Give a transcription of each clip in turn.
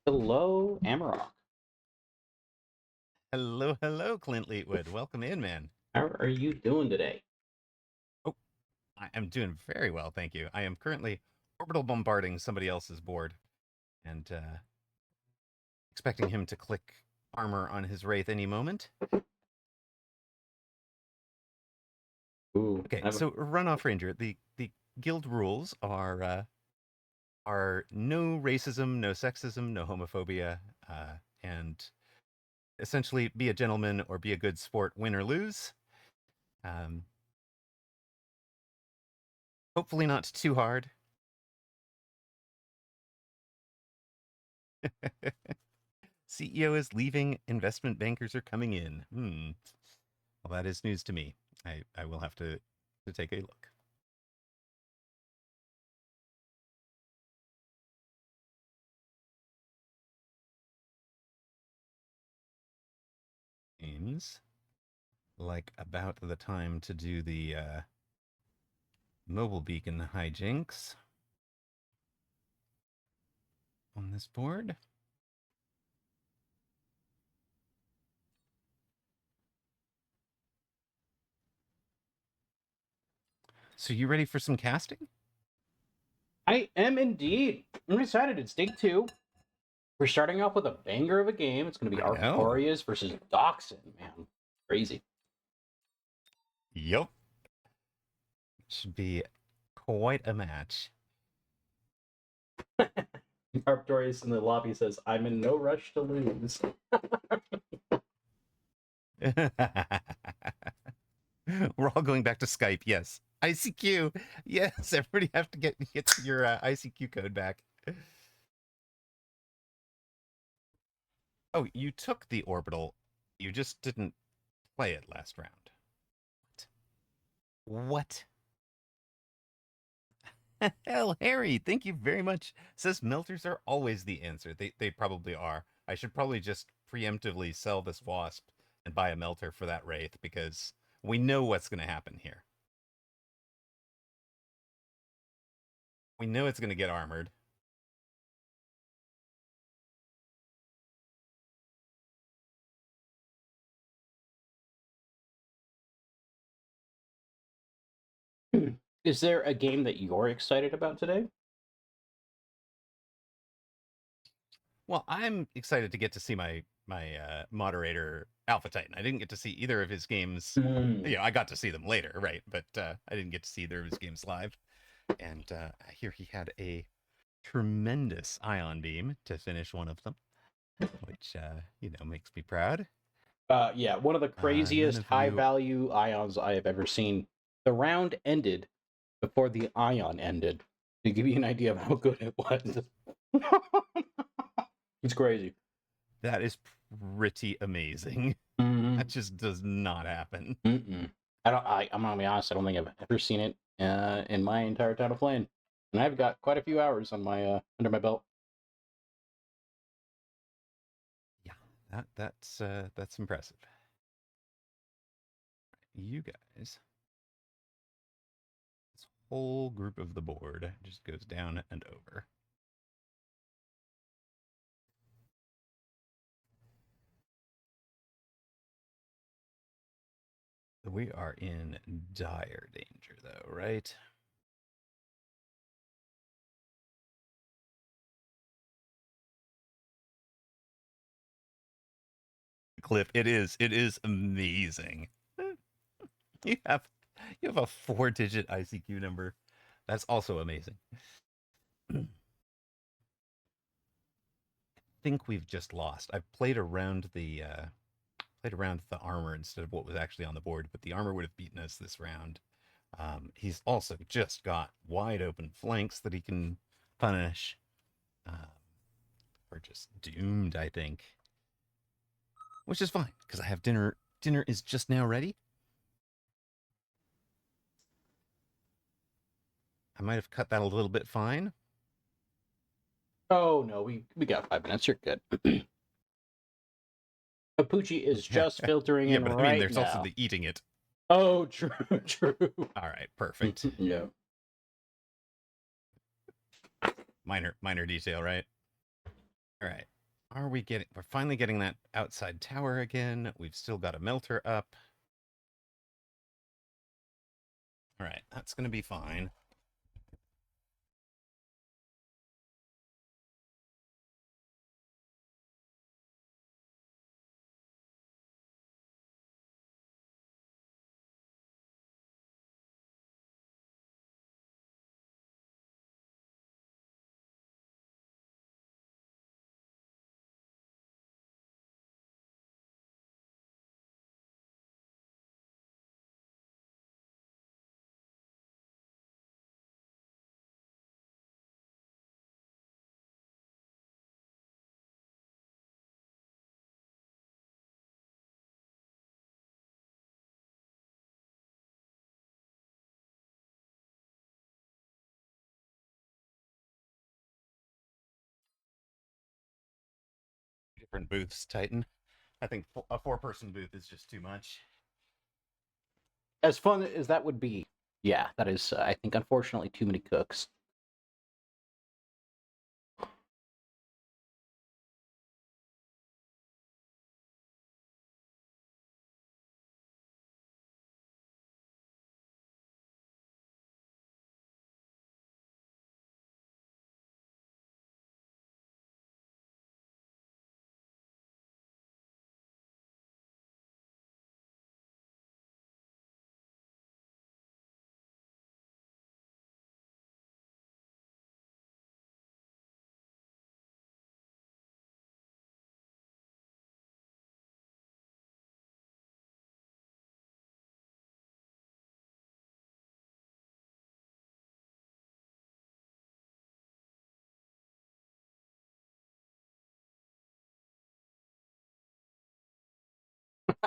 Hello, Amarok. Hello, hello, Clint Leetwood. Welcome in, man. How are you doing today? Oh, I am doing very well, thank you. I am currently orbital bombarding somebody else's board and expecting him to click armor on his Wraith any moment. Ooh, Okay, so Runoff Ranger, the guild rules are no racism, no sexism, no homophobia, and essentially be a gentleman or be a good sport, win or lose. Hopefully not too hard. CEO is leaving, investment bankers are coming in. Well, that is news to me. I will have to take a look. Seems like about the time to do the mobile beacon hijinks on this board. So you ready for some casting? I am indeed. I'm excited. It's day 2. We're starting off with a banger of a game. It's going to be Arctorias versus Dachshund, man. Crazy. Yup. Should be quite a match. Arctorias in the lobby says, I'm in no rush to lose. We're all going back to Skype, yes. ICQ, yes, everybody have to get your ICQ code back. Oh, you took the orbital. You just didn't play it last round. What? Hell, Harry, thank you very much. Says melters are always the answer. They probably are. I should probably just preemptively sell this wasp and buy a melter for that wraith because we know what's going to happen here. We know it's going to get armored. Is there a game that you're excited about today? Well, I'm excited to get to see my moderator Alpha Titan. I didn't get to see either of his games. You know, I got to see them later, right? But I didn't get to see either of his games live. And I hear he had a tremendous ion beam to finish one of them, which you know, makes me proud. Yeah, one of the craziest high-value ions I have ever seen. The round ended before the ion ended, to give you an idea of how good it was. It's crazy. That is pretty amazing. That just does not happen. I'm gonna be honest. I don't think I've ever seen it in my entire time of playing, and I've got quite a few hours on my under my belt. Yeah, that's impressive. You guys, this whole group of the board just goes down and over. We are in dire danger, though, right? Clip, it is amazing. you have a 4-digit ICQ number. That's also amazing. I think we've just lost. I played around the armor instead of what was actually on the board, but the armor would have beaten us this round. He's also just got wide open flanks that he can punish. We're just doomed, I think. Which is fine, because I have dinner. Dinner is just now ready. I might have cut that a little bit fine. Oh no, we got 5 minutes. You're good. Apooche is just filtering in right now. Yeah, but I mean, there's also the eating it. Oh, true, true. All right, perfect. Yeah. Minor detail, right? All right. Are we getting... We're finally getting that outside tower again. We've still got a melter up. All right, that's going to be fine. Different booths, Titan. I think a four-person booth is just too much. As fun as that would be, yeah, that is, I think, unfortunately, too many cooks.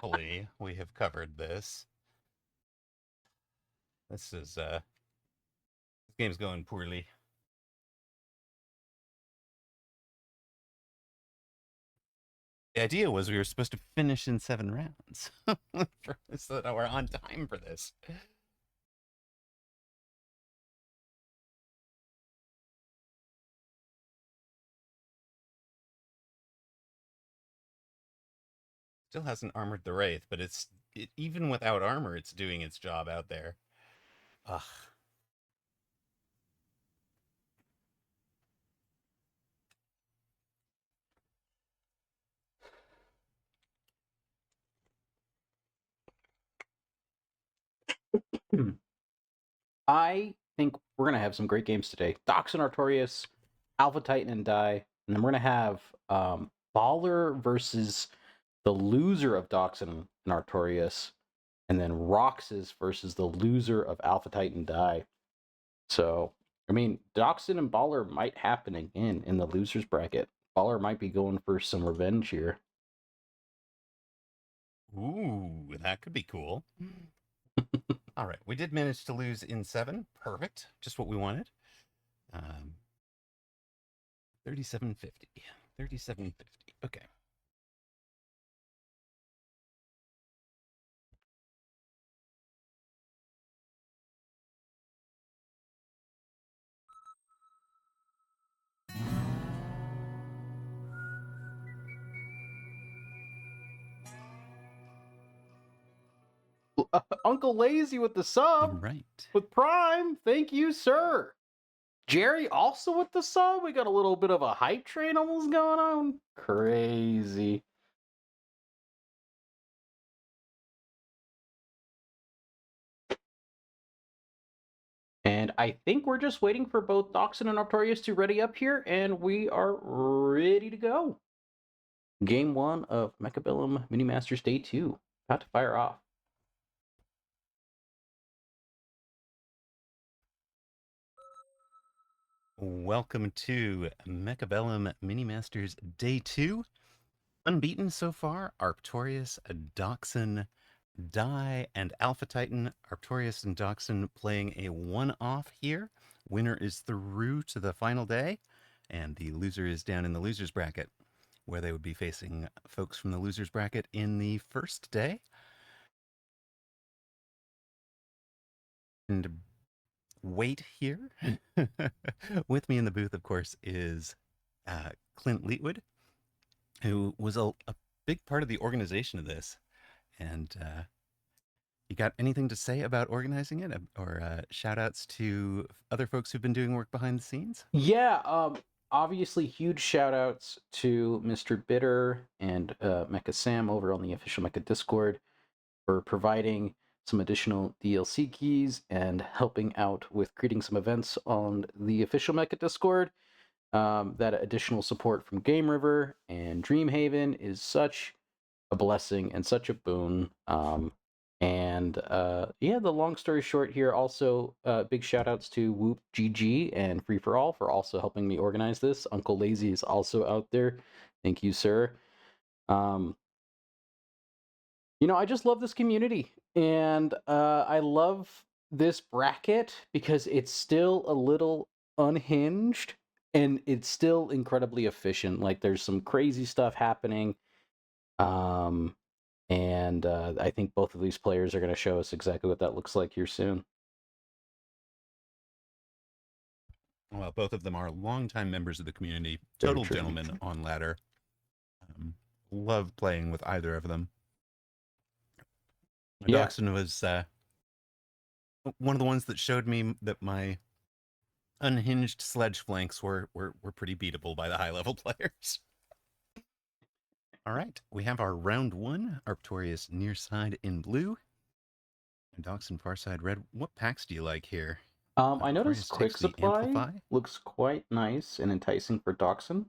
Hopefully, we have covered this. This game's going poorly. The idea was we were supposed to finish in 7 rounds. So that we're on time for this. Still hasn't armored the Wraith, but even without armor, it's doing its job out there. Ugh. I think we're gonna have some great games today. Doxin Artorias, Alpha Titan and Die, and then we're gonna have Baller versus the loser of Doxin and Artorias, and then Roxas versus the loser of Alpha Titan Die. So, I mean, Doxin and Baller might happen again in the losers bracket. Baller might be going for some revenge here. Ooh, that could be cool. All right, we did manage to lose in 7. Perfect. Just what we wanted. 3750. 3750. Okay. Uncle Lazy with the sub. Right. With Prime. Thank you, sir. Jerry also with the sub. We got a little bit of a hype train almost going on. Crazy. And I think we're just waiting for both Doxin and Artorias to ready up here, and we are ready to go. Game 1 of Mechabellum Mini Masters Day 2. About to fire off. Welcome to Mechabellum Mini Masters Day 2. Unbeaten so far, Arctorius, Doxin, Die, and Alpha Titan. Arctorius and Doxin playing a one-off here. Winner is through to the final day, and the loser is down in the losers bracket, where they would be facing folks from the losers bracket in the first day. And wait here. With me in the booth, of course, is Clint Leetwood. who was a big part of the organization of this. And you got anything to say about organizing it, or shout outs to other folks who've been doing work behind the scenes? Yeah, obviously huge shout outs to Mr. Bitter and Mecha Sam over on the official Mecha Discord for providing some additional DLC keys and helping out with creating some events on the official Mecha Discord. That additional support from Game River and Dreamhaven is such a blessing and such a boon. Yeah, the long story short here, also big shout outs to Whoop GG and Free for All for also helping me organize this. Uncle Lazy is also out there. Thank you, sir. I just love this community, and I love this bracket because it's still a little unhinged and it's still incredibly efficient. Like there's some crazy stuff happening. Um, and I think both of these players are going to show us exactly what that looks like here soon. Well, both of them are longtime members of the community, Very total true. gentlemen on ladder. Love playing with either of them. Yeah. Doxson was one of the ones that showed me that my unhinged sledge flanks were pretty beatable by the high level players. All right, we have our round one, Arctorius near side in blue, and Doxson far side red. What packs do you like here? I noticed Arctorius Quick takes the Supply Amplify. looks quite nice and enticing for Dachshund.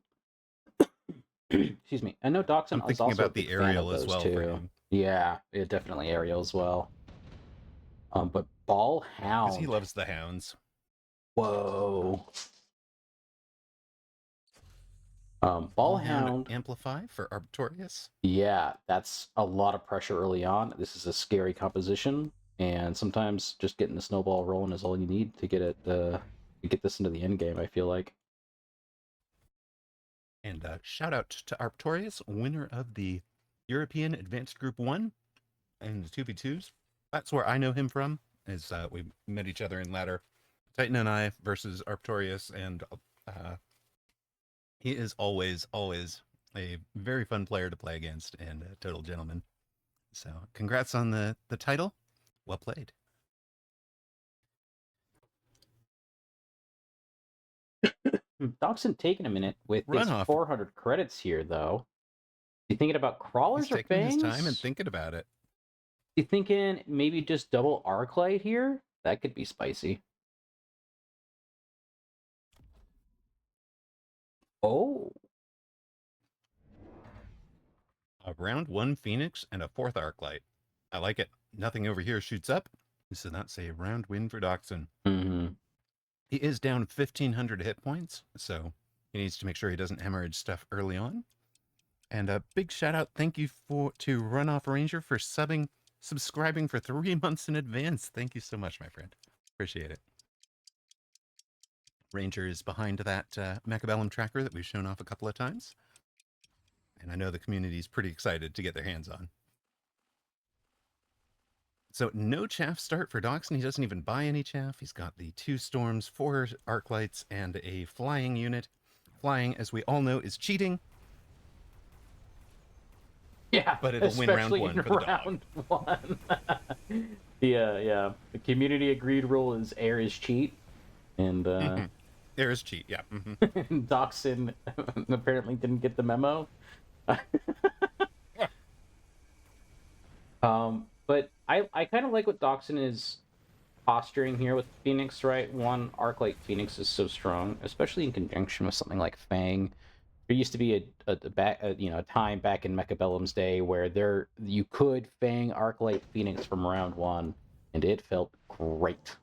Excuse me. I know Dachshund I'm is thinking also a about big the fan of aerial as those well for too. him. Yeah, definitely aerial as well. But Ball Because he Hound. loves the hounds. Whoa. Ball Ballhound Hound. Amplify for Arctorius. Yeah, that's a lot of pressure early on. This is a scary composition, and sometimes just getting the snowball rolling is all you need to get it to get this into the end game. I feel like. And shout out to Arctorius, winner of the European Advanced Group 1 and the 2v2s. That's where I know him from, is we met each other in ladder. Titan and I versus Arctorius, and he is always a very fun player to play against and a total gentleman. So congrats on the title. Well played. Dachshund taking a minute with his Runoff. 400 credits here, though. You thinking about crawlers He's or taking fangs? his time and thinking about it. You thinking maybe just double Arclight here? That could be spicy. Oh. A round one Phoenix and a fourth Arclight. I like it. Nothing over here shoots up. This is not a round win for Dachshund. Mm-hmm. He is down 1,500 hit points, so he needs to make sure he doesn't hemorrhage stuff early on. And a big shout out, thank you to Runoff Ranger for subscribing for 3 months in advance. Thank you so much, my friend. Appreciate it. Ranger is behind that Mechabellum tracker that we've shown off a couple of times. And I know the community is pretty excited to get their hands on. So no chaff start for Dachshund. He doesn't even buy any chaff. He's got the 2 storms, 4 Arclights, and a flying unit. Flying, as we all know, is cheating. Yeah, but it'll win round one for the round one. Yeah. The community agreed rule is air is cheat, and air is cheat. Yeah. Dachshund apparently didn't get the memo. But I kind of like what Dachshund is posturing here with Phoenix, right? One, Arclight Phoenix is so strong, especially in conjunction with something like Fang. There used to be a time back in Mechabellum's day where you could Fang Arclight Phoenix from round one, and it felt great.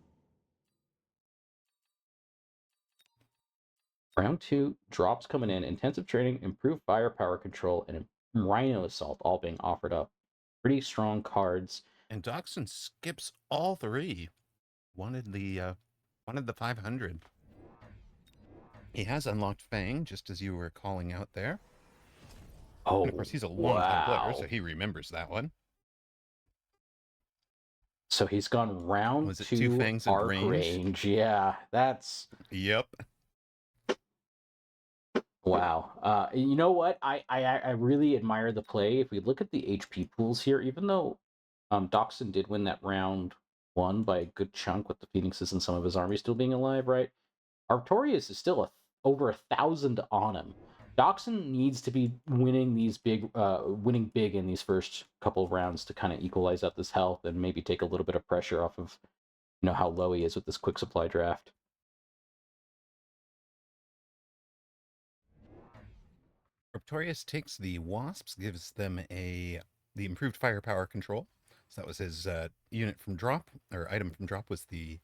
Round two, drops coming in, intensive training, improved firepower control, and Rhino Assault all being offered up. Pretty strong cards. And Dachshund skips all 3. Wanted the 500. He has unlocked Fang, just as you were calling out there. Oh, and of course, he's a long-time player, so he remembers that one. So he's gone round Was it 2 fangs arc range? Yeah, that's... Yep. Wow. You know what? I really admire the play. If we look at the HP pools here, even though Doxson did win that round one by a good chunk with the Phoenixes and some of his army still being alive, right? Artorias is still over 1,000 on him. Doxson needs to be winning these winning big in these first couple of rounds to kind of equalize out this health and maybe take a little bit of pressure off of how low he is with this quick supply draft. Artorias takes the Wasps, gives them the improved firepower control. So that was his unit from drop, or item from drop was the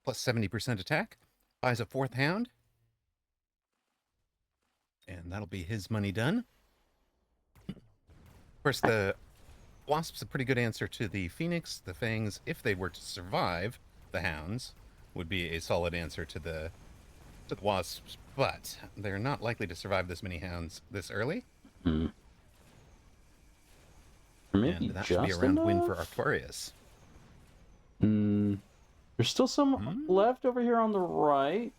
plus 70% attack. Buys a 4th Hound. And that'll be his money done. Of course, the Wasp's a pretty good answer to the Phoenix. The Fangs, if they were to survive the Hounds, would be a solid answer to the Wasps, but they're not likely to survive this many Hounds this early. Hmm. And that should be a round win for Artorias. There's still some left over here on the right.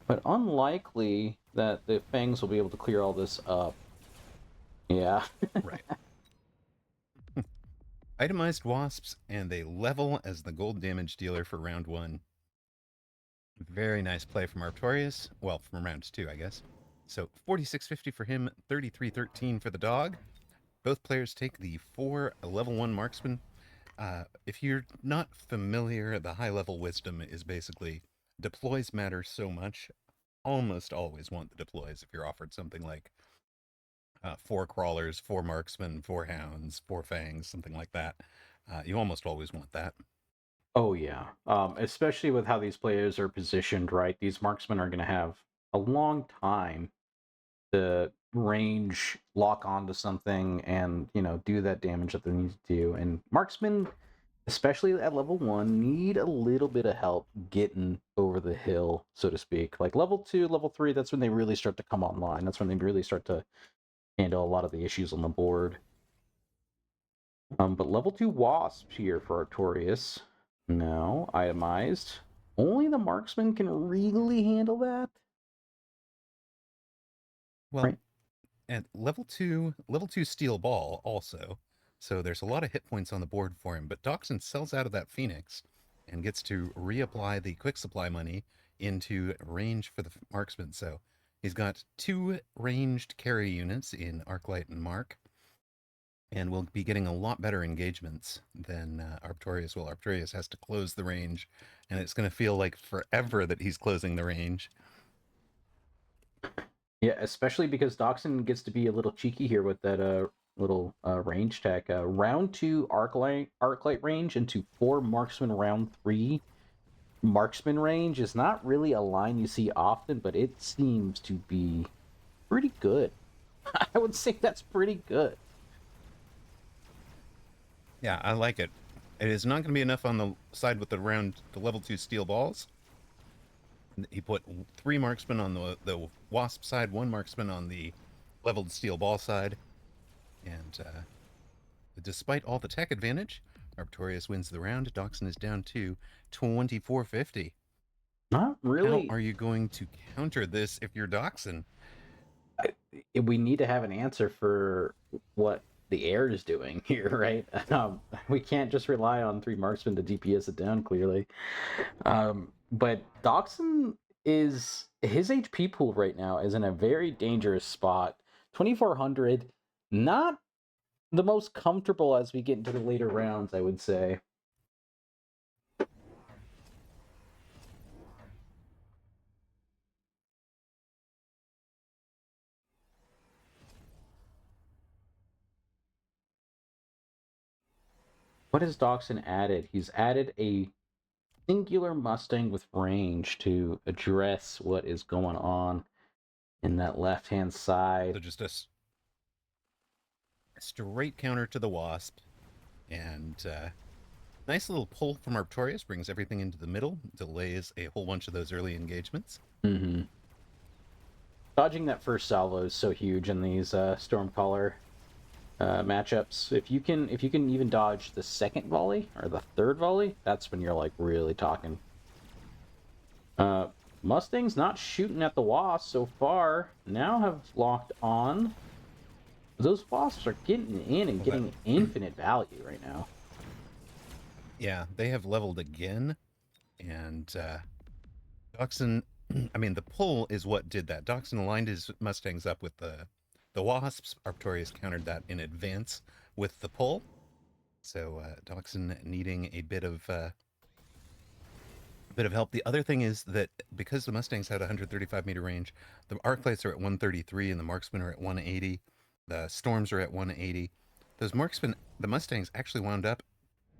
But unlikely that the Fangs will be able to clear all this up. Yeah. Right. Itemized Wasps, and they level as the gold damage dealer for round 1. Very nice play from Artorias. Well, from round 2, I guess. So 46.50 for him, 33.13 for the dog. Both players take the 4 level 1 marksman. If you're not familiar, the high level wisdom is basically deploys matter so much. Almost always want the deploys if you're offered something like 4 crawlers, 4 marksmen, 4 hounds, 4 fangs, something like that. You almost always want that. Oh, yeah. Especially with how these players are positioned, right? These marksmen are going to have a long time to range, lock onto something, and, do that damage that they need to do. And marksmen, especially at level 1, need a little bit of help getting over the hill, so to speak. Like level 2, level 3, that's when they really start to come online. That's when they really start to handle a lot of the issues on the board. But level 2 Wasps here for Artorias. Now, itemized. Only the marksman can really handle that. Well, right. And level 2 steel ball also. So there's a lot of hit points on the board for him, but Doxson sells out of that Phoenix and gets to reapply the quick supply money into range for the marksman. So he's got 2 ranged carry units in Arclight and Mark, and will be getting a lot better engagements than Artorias will. Artorias has to close the range, and it's going to feel like forever that he's closing the range. Yeah, especially because Doxson gets to be a little cheeky here with that little range tech. Round 2 Arclight range into 4 marksman round 3 marksman range is not really a line you see often, but it seems to be pretty good. I would say that's pretty good. Yeah, I like it. It is not going to be enough on the side with the level 2 steel balls. He put 3 marksmen on the Wasp side, 1 marksman on the leveled steel ball side. And despite all the tech advantage, Artorias wins the round. Doxson is down to 24.50. Not really. How are you going to counter this if you're Doxson? We need to have an answer for what the air is doing here, right? We can't just rely on 3 marksmen to DPS it down, clearly. But Doxson his HP pool right now is in a very dangerous spot. 2,400, not the most comfortable as we get into the later rounds, I would say. What has Doxson added? He's added a singular Mustang with range to address what is going on in that left-hand side. So just a straight counter to the Wasp. And nice little pull from Artorias brings everything into the middle, delays a whole bunch of those early engagements. Mm-hmm. Dodging that first salvo is so huge in these Stormcaller matchups. If you can even dodge the second volley or the third volley, that's when you're like really talking. Mustangs not shooting at the wasps so far. Now have locked on. Those wasps are getting in and getting infinite value right now. Yeah, they have leveled again, and Dachshund, I mean, the pull is what did that. Dachshund aligned his Mustangs up with the wasps. Arctorius countered that in advance with the pull. So Dachshund needing a bit of help. The other thing is that because the Mustangs had 135-meter range, the arc lights are at 133 and the marksmen are at 180. The storms are at 180. Those marksmen, the Mustangs actually wound up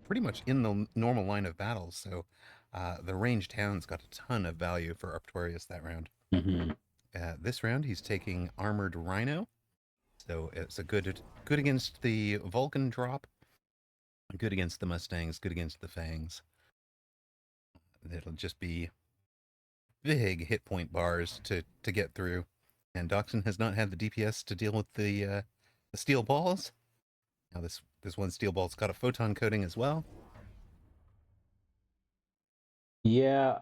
pretty much in the normal line of battle. So the ranged hounds got a ton of value for Arctorius that round. Mm-hmm. This round, he's taking Armored Rhino. So it's a good against the Vulcan drop, good against the Mustangs, good against the Fangs. It'll just be big hit point bars to get through. And Dachshund has not had the DPS to deal with the steel balls. Now this one steel ball's got a photon coating as well. Yeah,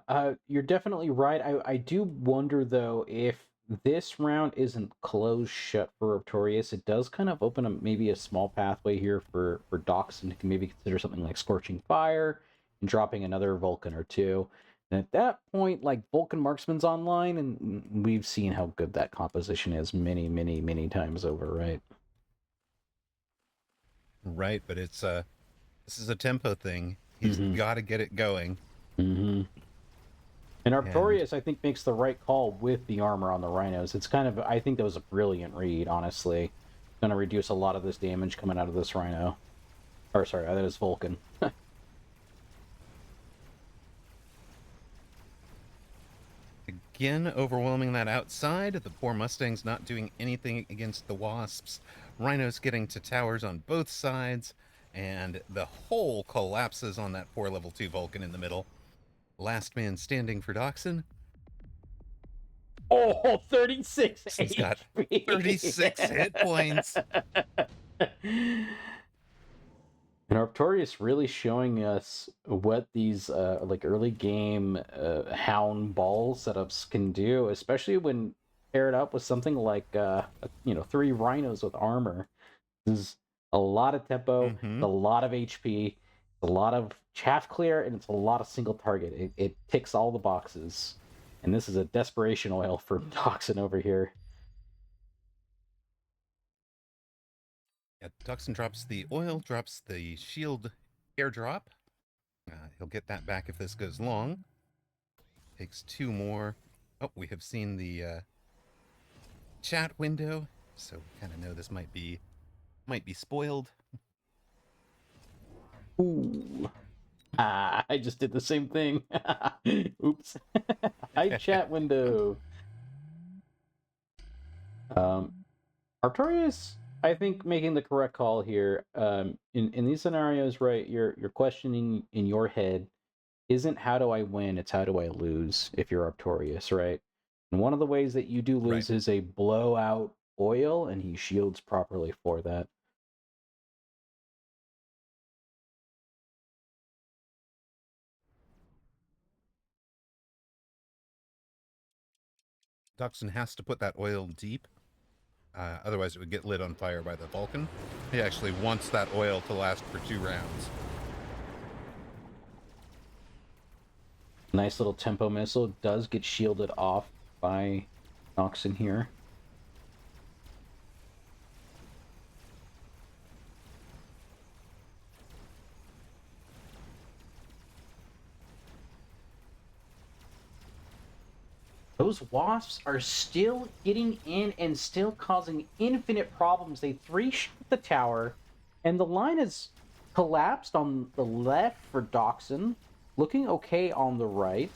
you're definitely right. I do wonder though if this round isn't closed shut for Arctorius, it does kind of open up maybe a small pathway here for Dachshund to maybe consider something like Scorching Fire and dropping another Vulcan or two. And at that point, like Vulcan Marksman's online, and we've seen how good that composition is many, many, many times over, right? Right, but it's this is a tempo thing. He's got to get it going. Mm-hmm. And Arctorius, I think, makes the right call with the armor on the Rhinos. It's kind of, I think that was a brilliant read, honestly. Going to reduce a lot of this damage coming out of this Rhino. Or, sorry, that is Vulcan. Again, overwhelming that outside. The poor Mustangs not doing anything against the Wasps. Rhinos getting to towers on both sides. And the whole collapses on that poor level 2 Vulcan in the middle. Last man standing for Dachshund. Oh, 36 He's got 36 hit points. And Arctorius really showing us what these like early game hound ball setups can do, especially when paired up with something like 3 rhinos with armor. This is a lot of tempo, a lot of HP, a lot of chaff clear, and it's a lot of single target. It ticks all the boxes. And this is a desperation oil for Dachshund over here. Yeah, Dachshund drops the oil, drops the shield airdrop. He'll get that back if this goes long. Takes 2 more. Oh, we have seen the chat window, so we kind of know this might be spoiled. Ooh. I just did the same thing. Oops. Hi, chat window. Arctorius, I think, making the correct call here. In these scenarios, right, you're questioning in your head isn't how do I win, it's how do I lose if you're Arctorius, right? And one of the ways that you do lose is a blowout oil, and he shields properly for that. Dachshund has to put that oil deep. Otherwise, it would get lit on fire by the Vulcan. He actually wants that oil to last for 2 rounds. Nice little tempo missile. Does get shielded off by Dachshund here. Those wasps are still getting in and still causing infinite problems. They 3-shot the tower, and the line is collapsed on the left for Dachshund. Looking okay on the right.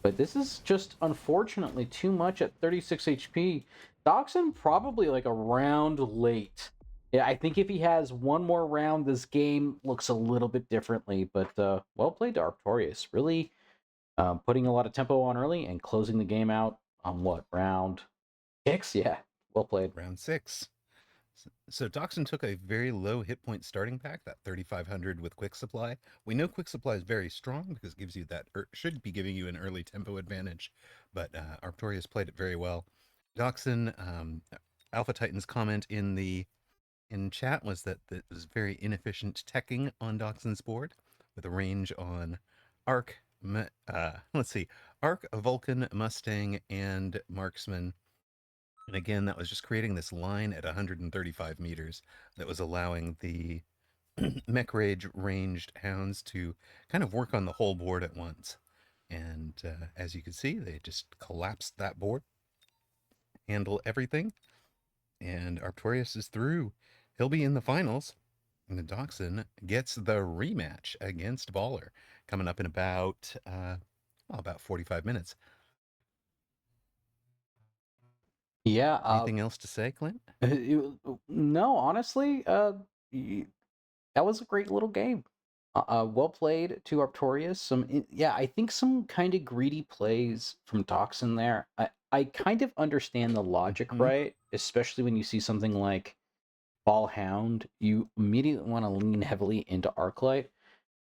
But this is just, unfortunately, too much at 36 HP. Dachshund probably like a round late. Yeah, I think if he has one more round, this game looks a little bit differently. But well played to Arctorius. Really putting a lot of tempo on early and closing the game out on what, round 6? Yeah, well played. Round 6. So Doxson took a very low hit point starting pack, that 3,500 with quick supply. We know quick supply is very strong because it gives you that, should be giving you an early tempo advantage, but Arctorius played it very well. Doxson, Alpha Titan's comment in chat was that it was very inefficient teching on Doxson's board with a range on Arc, let's see, Arc, Vulcan, Mustang, and Marksman. And again, that was just creating this line at 135 meters that was allowing the mech rage ranged hounds to kind of work on the whole board at once. And as you can see, they just collapsed that board, handle everything, and Arctorius is through. He'll be in the finals. And the Dachshund gets the rematch against Baller coming up in about 45 minutes. Yeah. Anything else to say, Clint? No, honestly, that was a great little game. Well played to Arctorius. I think some kind of greedy plays from Toxin there. I kind of understand the logic, right? Especially when you see something like Ball Hound, you immediately want to lean heavily into Arclight.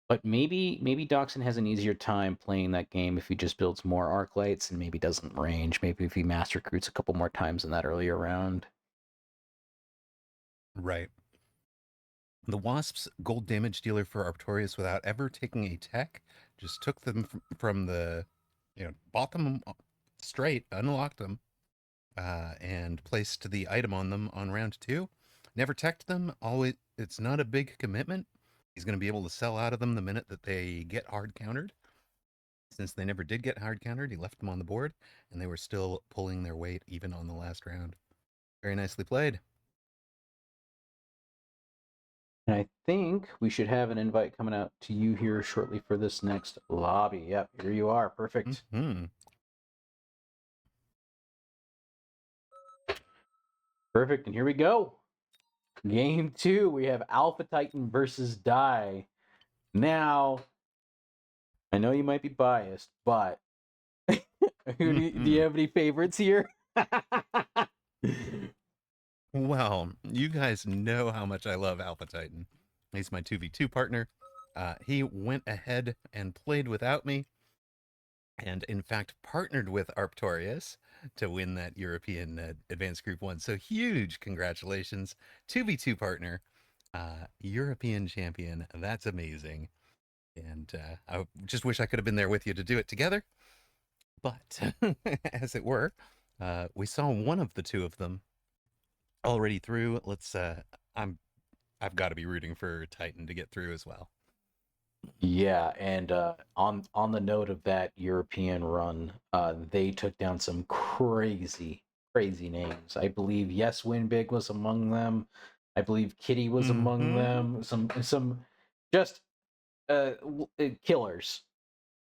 But maybe Doxin has an easier time playing that game if he just builds more Arclights and maybe doesn't range. Maybe if he mass recruits a couple more times in that earlier round. Right. The Wasp's gold damage dealer for Arctorius without ever taking a tech, just took them from the, bought them straight, unlocked them, and placed the item on them on round 2. Never teched them. Always, it's not a big commitment. He's going to be able to sell out of them the minute that they get hard countered. Since they never did get hard countered, he left them on the board, and they were still pulling their weight even on the last round. Very nicely played. And I think we should have an invite coming out to you here shortly for this next lobby. Yep, here you are. Perfect. Mm-hmm. Perfect. And here we go. Game 2. We have Alpha Titan versus Die. Now, I know you might be biased, but do you have any favorites here? Well, you guys know how much I love Alpha Titan. He's my 2v2 partner. He went ahead and played without me, and in fact partnered with Arctorius to win that European Advanced Group 1. So huge congratulations, 2v2 partner, European champion. That's amazing. And I just wish I could have been there with you to do it together. But as it were, we saw one of the two of them already through. I've got to be rooting for Titan to get through as well. Yeah, and on the note of that European run, they took down some crazy names. I believe Yes Win Big was among them. I believe Kitty was among them. Some just killers.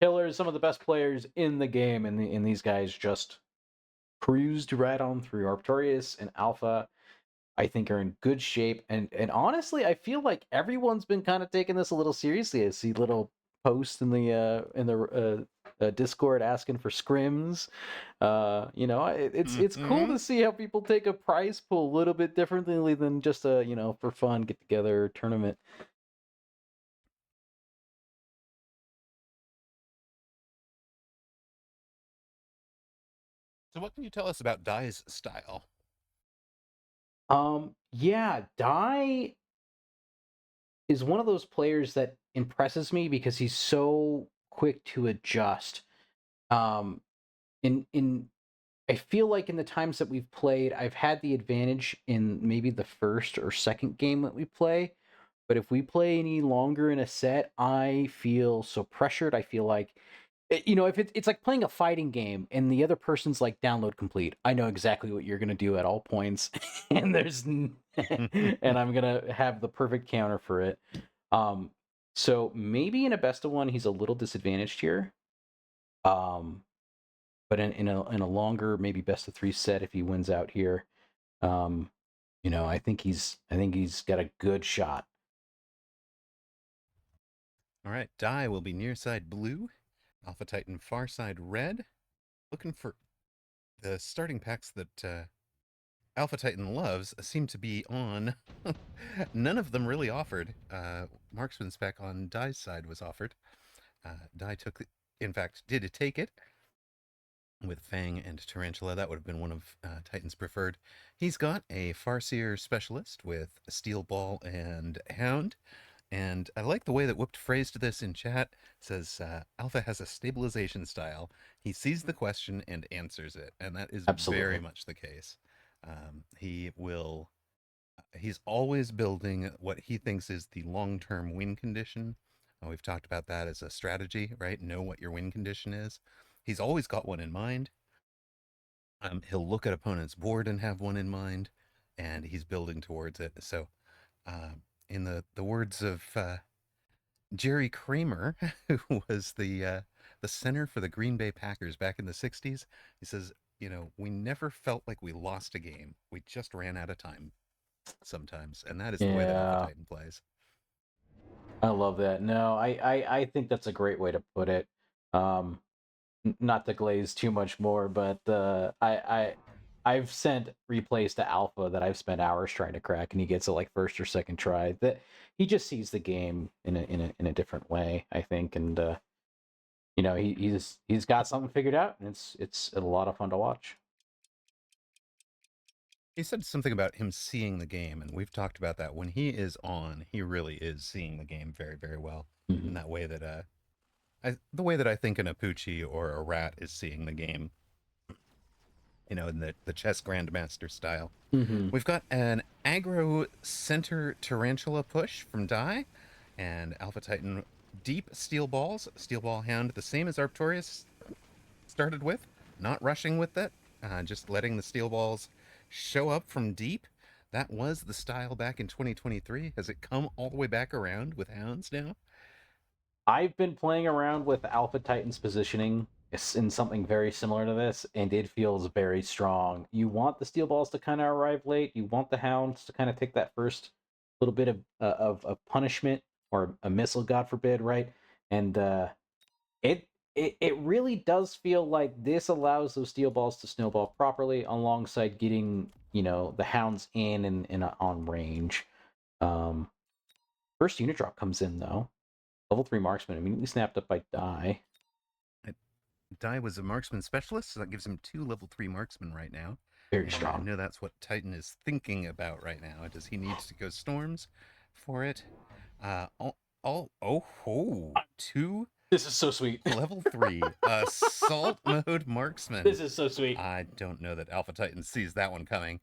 Some of the best players in the game, and these guys just cruised right on through. Arctorius and Alpha, I think, are in good shape, and honestly, I feel like everyone's been kind of taking this a little seriously. I see little posts in the Discord asking for scrims. It's cool to see how people take a prize pool a little bit differently than just a for fun get together tournament. So what can you tell us about Dai's style? Yeah, Dai is one of those players that impresses me because he's so quick to adjust. Um, in I feel like in the times that we've played, I've had the advantage in maybe the first or second game that we play. But if we play any longer in a set, I feel so pressured. I feel like, if it's like playing a fighting game and the other person's like download complete, I know exactly what you're gonna do at all points, and and I'm gonna have the perfect counter for it. So maybe in a best of one, he's a little disadvantaged here. But in a longer, maybe best of 3 set, if he wins out here, I think he's got a good shot. All right, Dai will be near side blue, Alpha Titan far side red. Looking for the starting packs that Alpha Titan loves seem to be on. None of them really offered. Marksman spec on Dai's side was offered. Dai took, in fact, did take it with Fang and Tarantula. That would have been one of Titan's preferred. He's got a Farseer specialist with Steel Ball and Hound. And I like the way that Whooped phrased this in chat. Says Alpha has a stabilization style. He sees the question and answers it, and that is very Absolutely. much the case. He will. He's always building what he thinks is the long-term win condition. We've talked about that as a strategy, right? Know what your win condition is. He's always got one in mind. He'll look at opponent's board and have one in mind, and he's building towards it. So, in the words of Jerry Kramer, who was the center for the Green Bay Packers back in the '60s, he says, we never felt like we lost a game. We just ran out of time sometimes, and that is the way that Alpha Yeah, Titan plays. I love that. No, I think that's a great way to put it. Um, not to glaze too much more, but I've sent replays to Alpha that I've spent hours trying to crack, and he gets it like first or second try. That he just sees the game in a different way, I think, and he's got something figured out, and it's a lot of fun to watch. He said something about him seeing the game, and we've talked about that. When he is on, he really is seeing the game very, very well. In Mm-hmm. that way that the way that I think an Apooche or a Rat is seeing the game, in the chess grandmaster style. Mm-hmm. We've got an aggro center tarantula push from Dai, and Alpha Titan deep steel balls, steel ball hound, the same as Arctorius started with, not rushing with it, just letting the steel balls show up from deep. That was the style back in 2023. Has it come all the way back around with hounds now? I've been playing around with Alpha Titan's positioning in something very similar to this, and it feels very strong. You want the steel balls to kind of arrive late. You want the hounds to kind of take that first little bit of punishment or a missile, God forbid, right? And it it really does feel like this allows those steel balls to snowball properly, alongside getting the hounds in and on range. Um, First unit drop comes in though. Level 3 marksman immediately snapped up by Die. Dai was a marksman specialist, so that gives him 2 level 3 marksmen right now. Very And I strong. know that's what Titan is thinking about right now. Does he need to go storms for it? Oh, two This is so sweet. level 3 assault mode marksman. This is so sweet. I don't know that Alpha Titan sees that one coming.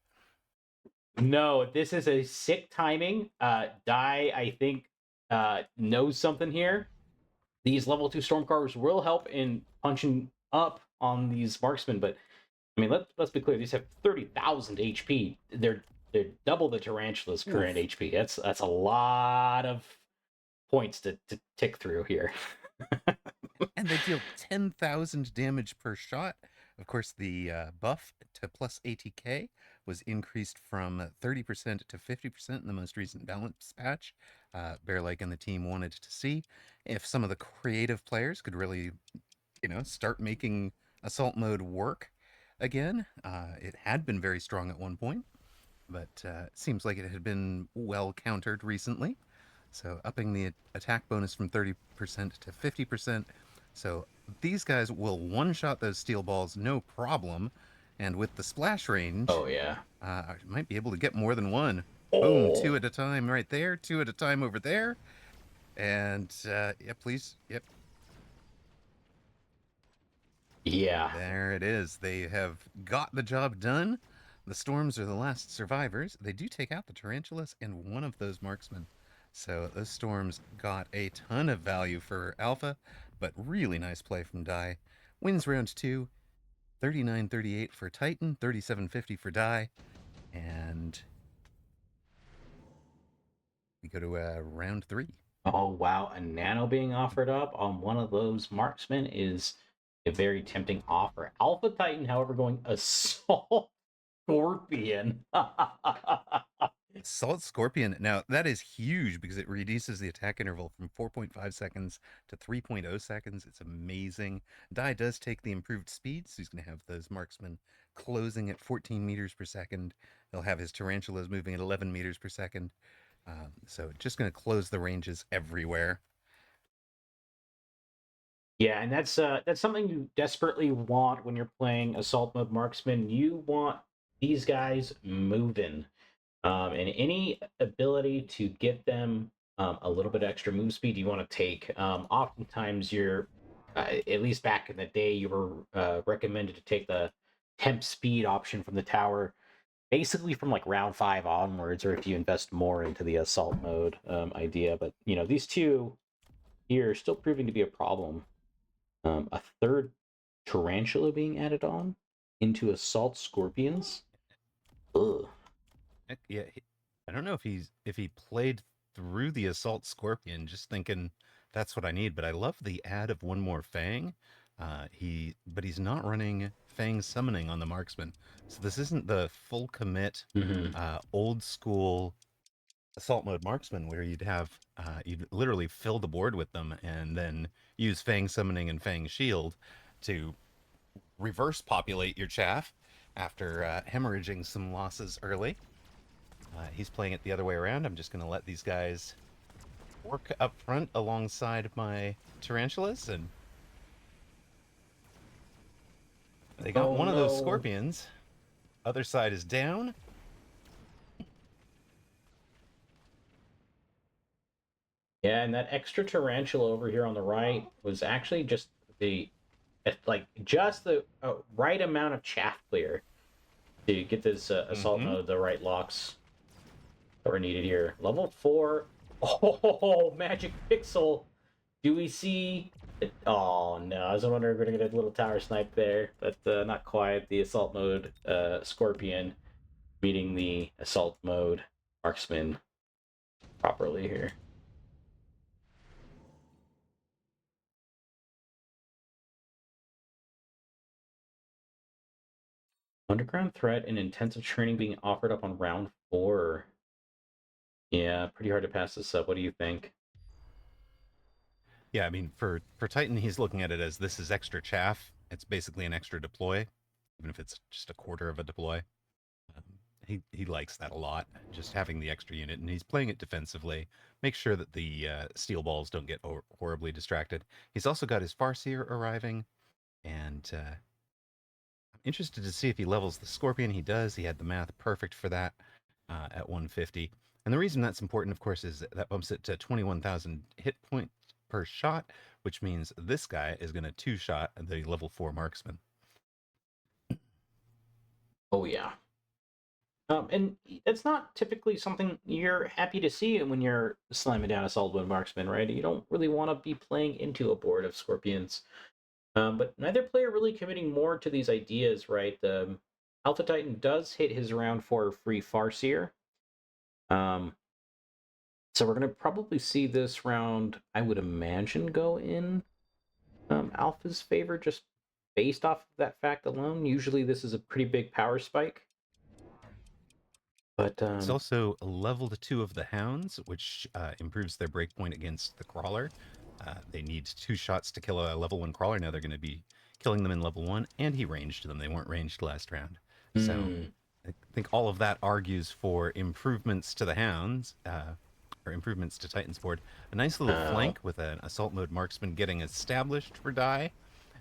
No, this is a sick timing. Die, I think, knows something here. These level 2 Stormcarvers will help in punching up on these marksmen, but I mean, let's be clear. These have 30,000 HP. They're double the Tarantula's current Oof. HP. That's a lot of points to tick through here. And they deal 10,000 damage per shot. Of course, the buff to plus ATK was increased from 30% to 50% in the most recent balance patch. Bear Lake and the team wanted to see if some of the creative players could really, start making assault mode work again. It had been very strong at one point, but it seems like it had been well countered recently. So upping the attack bonus from 30% to 50%. So these guys will one-shot those steel balls no problem. And with the splash range, Oh yeah. I might be able to get more than one. Boom, Oh 2 at a time right there, 2 at a time over there. And, yeah, please, yep, yeah. there it is. They have got the job done. The storms are the last survivors. They do take out the tarantulas and one of those marksmen. So those storms got a ton of value for Alpha, but really nice play from Dai. Wins round 2, 39-38 for Titan, 37-50 for Dai. And we go to round 3. Oh wow, a nano being offered up on one of those marksmen is a very tempting offer. Alpha Titan, however, going assault scorpion. Solid Scorpion. Now, that is huge because it reduces the attack interval from 4.5 seconds to 3.0 seconds. It's amazing. Dai does take the improved speed, so he's going to have those marksmen closing at 14 meters per second. He'll have his tarantulas moving at 11 meters per second. So just going to close the ranges everywhere. Yeah, and that's something you desperately want when you're playing assault mode marksman. You want these guys moving, and any ability to get them a little bit extra move speed you want to take. Oftentimes, you're at least back in the day, you were recommended to take the temp speed option from the tower, basically from like round 5 onwards, or if you invest more into the assault mode idea. But these two here are still proving to be a problem. A third tarantula being added on into assault scorpions. Ugh. Yeah, I don't know if he played through the assault scorpion, just thinking that's what I need. But I love the add of one more fang. But he's not running fang summoning on the marksman, so this isn't the full commit, Mm-hmm. old school assault mode marksman where you'd literally fill the board with them and then use fang summoning and fang shield to reverse populate your chaff after hemorrhaging some losses early. He's playing it the other way around. I'm just going to let these guys work up front alongside my tarantulas, and they got Oh one of those no. scorpions. Other side is down. Yeah, and that extra tarantula over here on the right was actually just the right amount of chaff clear to get this assault Mm-hmm. mode the right locks that were needed here. Level 4. Oh, magic pixel. Do we see? Oh no! I was wondering if we're gonna get a little tower snipe there, but not quite. The assault mode scorpion meeting the assault mode marksman properly here. Underground threat and intensive training being offered up on round 4. Yeah, pretty hard to pass this up. What do you think? Yeah, I mean, for Titan, he's looking at it as this is extra chaff. It's basically an extra deploy, even if it's just a quarter of a deploy. Um, he likes that a lot, just having the extra unit, and he's playing it defensively. Make sure that the steel balls don't get horribly distracted. He's also got his Farseer arriving, and I'm interested to see if he levels the Scorpion. He does. He had the math perfect for that at 150. And the reason that's important, of course, is that bumps it to 21,000 hit points per shot, which means this guy is going to two-shot the level 4 marksman. Oh yeah. And it's not typically something you're happy to see when you're slamming down assault mode marksman, right? You don't really want to be playing into a board of scorpions. But neither player really committing more to these ideas, right? The Alpha Titan does hit his round 4 free Farseer. Um, so we're going to probably see this round, I would imagine, go in Alpha's favor just based off of that fact alone. Usually this is a pretty big power spike. But It's also leveled 2 of the hounds, which improves their breakpoint against the crawler. They need 2 shots to kill a level 1 crawler. Now they're going to be killing them in level 1, and he ranged them. They weren't ranged last round. So I think all of that argues for improvements to the hounds, or improvements to Titan's board. A nice little flank with an assault mode marksman getting established for die,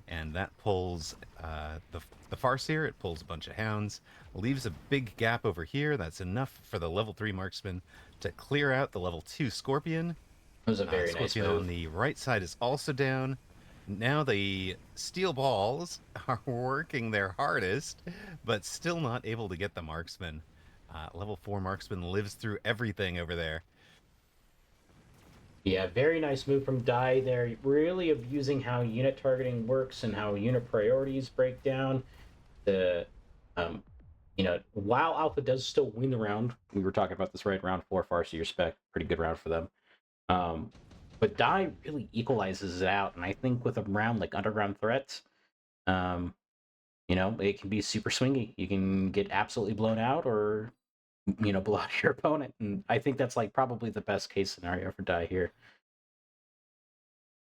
and that pulls the Farseer. It pulls a bunch of hounds, leaves a big gap over here. That's enough for the level 3 marksman to clear out the level 2 Scorpion. it was a very nice Scorpion move. on the right side is also down. Now the steel balls are working their hardest, but still not able to get the marksman. Level 4 marksman lives through everything over there. Yeah, very nice move from Dai there. Really abusing how unit targeting works and how unit priorities break down. The, while Alpha does still win the round, we were talking about this right, round 4 Farseer spec, pretty good round for them. But Dai really equalizes it out, and I think with a round like Underground Threats, it can be super swingy. You can get absolutely blown out, or blow out your opponent, and I think that's like probably the best case scenario for Dai here.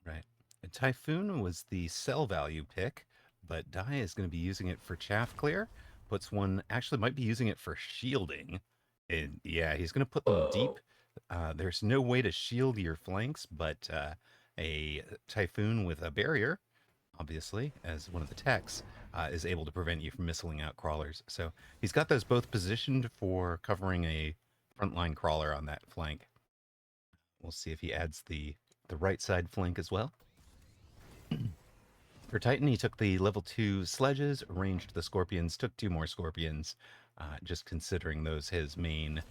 Right. And Typhoon was the sell value pick, but Dai is going to be using it for chaff clear. Puts one, actually might be using it for shielding. And yeah, he's going to put them deep. There's no way to shield your flanks, but a Typhoon with a barrier, obviously, as one of the techs, is able to prevent you from missiling out crawlers. So he's got those both positioned for covering a frontline crawler on that flank. We'll see if he adds the right side flank as well. For Titan, he took the level 2 sledges, ranged the scorpions, took 2 more scorpions, just considering those his main.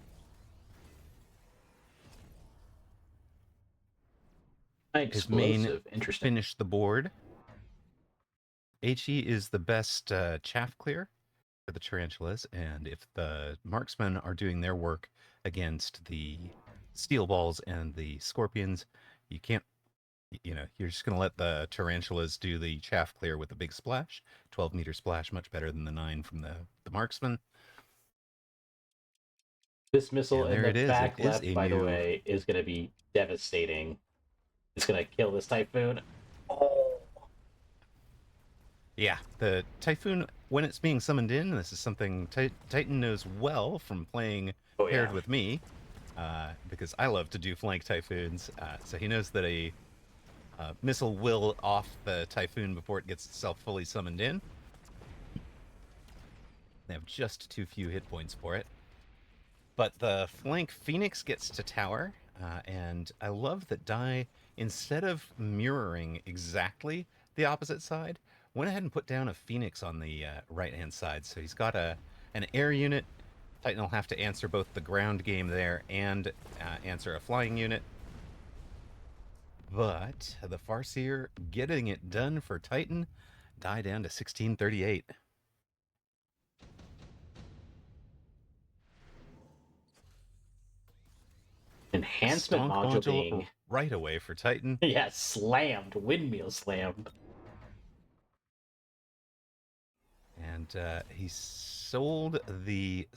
His main Explosive. Interesting. finish the board. HE is the best chaff clear for the tarantulas, and if the marksmen are doing their work against the steel balls and the scorpions, you can't, you're just going to let the tarantulas do the chaff clear with a big splash. 12-meter splash, much better than the 9 from the marksman. This missile And in there the it is. back It is left, a by the new. way, is going to be devastating. It's going to kill this Typhoon. Oh. Yeah, the Typhoon, when it's being summoned in, this is something Titan knows well from playing Oh, paired yeah. with me, because I love to do flank Typhoons. So he knows that a missile will off the Typhoon before it gets itself fully summoned in. They have just too few hit points for it. But the flank Phoenix gets to tower, and I love that Dai, instead of mirroring exactly the opposite side, went ahead and put down a Phoenix on the right-hand side. So he's got an air unit. Titan will have to answer both the ground game there and answer a flying unit. But the Farseer getting it done for Titan. Dai down to 1638. Enhancement Stonk module module being, right away for Titan. yeah, slammed. Windmill slammed. And he sold the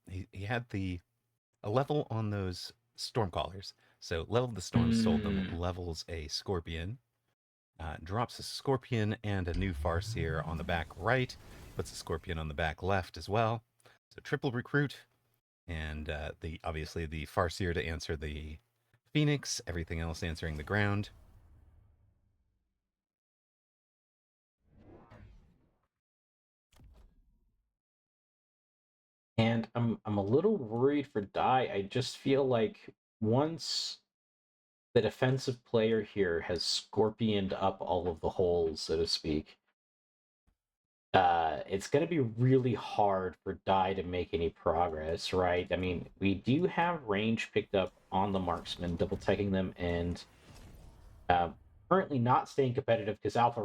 he had a level on those Stormcallers. So leveled the storms, sold them, levels a Scorpion, drops a Scorpion and a new Farseer on the back right, puts a Scorpion on the back left as well. So triple recruit, and the obviously the Farseer to answer the Phoenix, everything else answering the ground. And I'm a little worried for Dai. I just feel like once the defensive player here has scorpioned up all of the holes, so to speak, it's going to be really hard for Dai to make any progress, right? I mean, we do have range picked up on the marksman, double tagging them, and uh, currently not staying competitive because Alpha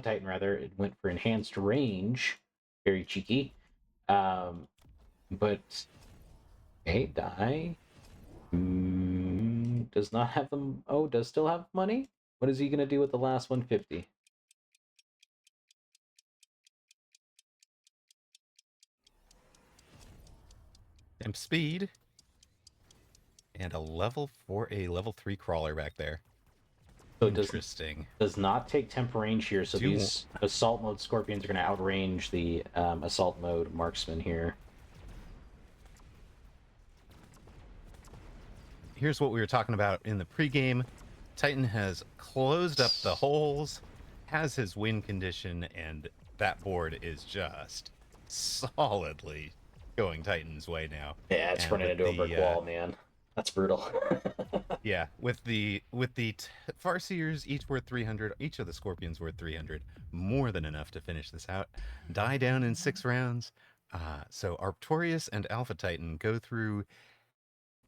Titan rather, it went for enhanced range, very cheeky. But okay, Dai does not have them. Oh, does still have money. What is he gonna do with the last 150? Temp speed. And a level 3 crawler back there. So it Interesting. does not take temp range here. So these assault mode scorpions are going to outrange the assault mode marksman here. Here's what we were talking about in the pregame. Titan has closed up the holes, has his win condition, and that board is just solidly going Titan's way now. Yeah, it's running into a brick wall, man. That's brutal. Yeah, with the Farseers, each worth 300, each of the Scorpions worth 300, more than enough to finish this out. Die down in 6 rounds. So Arctorius and Alpha Titan go through.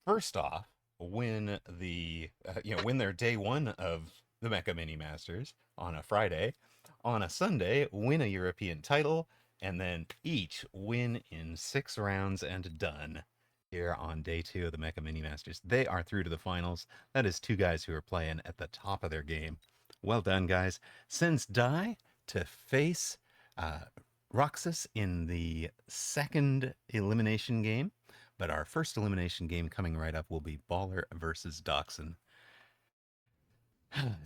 First off, win their day 1 of the Mecha Mini Masters on a Friday. On a Sunday, win a European title, and then each win in 6 rounds and done. Here on day 2 of the Mecha Mini Masters. They are through to the finals. That is 2 guys who are playing at the top of their game. Well done, guys. Sends Dai to face Roxas in the second elimination game. But our first elimination game coming right up will be Baller versus Dachshund.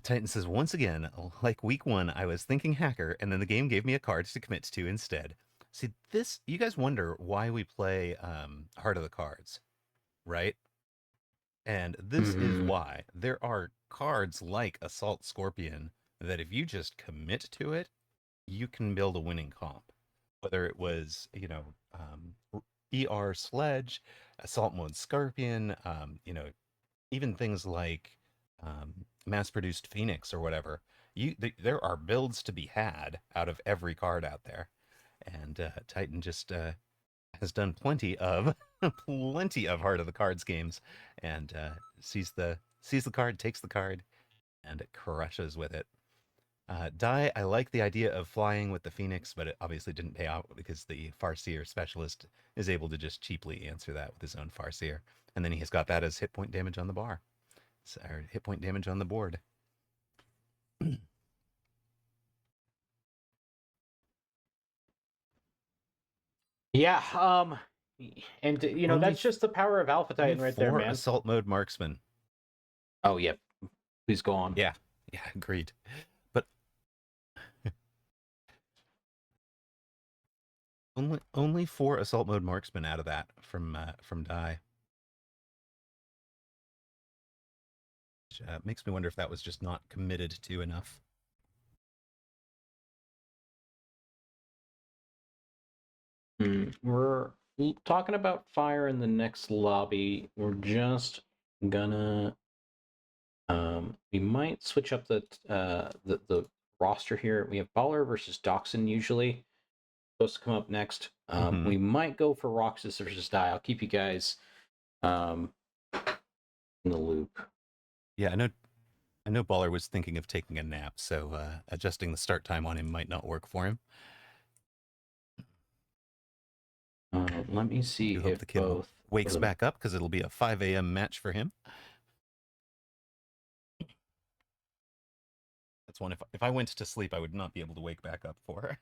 Titan says, once again, like week 1, I was thinking hacker, and then the game gave me a card to commit to instead. See, this, you guys wonder why we play Heart of the Cards, right? And this is Hmm. why. There are cards like Assault Scorpion that if you just commit to it, you can build a winning comp. Whether it was, ER Sledge, Assault Mode Scorpion, even things like mass-produced Phoenix or whatever. There are builds to be had out of every card out there, and Titan just has done plenty of plenty of Heart of the Cards games, and sees the card, takes the card, and crushes with it. Die, I like the idea of flying with the Phoenix, but it obviously didn't pay out because the Farseer specialist is able to just cheaply answer that with his own Farseer. And then he's got that as hit point damage on the bar, or hit point damage on the board. Yeah. And only that's just the power of Alpha only Titan right there, four man. assault mode marksmen. Oh yeah. Please go on. Yeah, yeah, agreed. But only four assault mode marksmen out of that from Die. Which, makes me wonder if that was just not committed to enough. We're talking about fire in the next lobby. We're just gonna we might switch up the roster here. We have Baller versus Doxin usually supposed to come up next. Mm-hmm. We might go for Roxas versus Die. I'll keep you guys um in the loop. Yeah, I know Baller was thinking of taking a nap, so adjusting the start time on him might not work for him. Let me I see do hope if the kid both of wakes them. back up because it'll be a 5 a.m. match for him. That's one. If I went to sleep, I would not be able to wake back up for.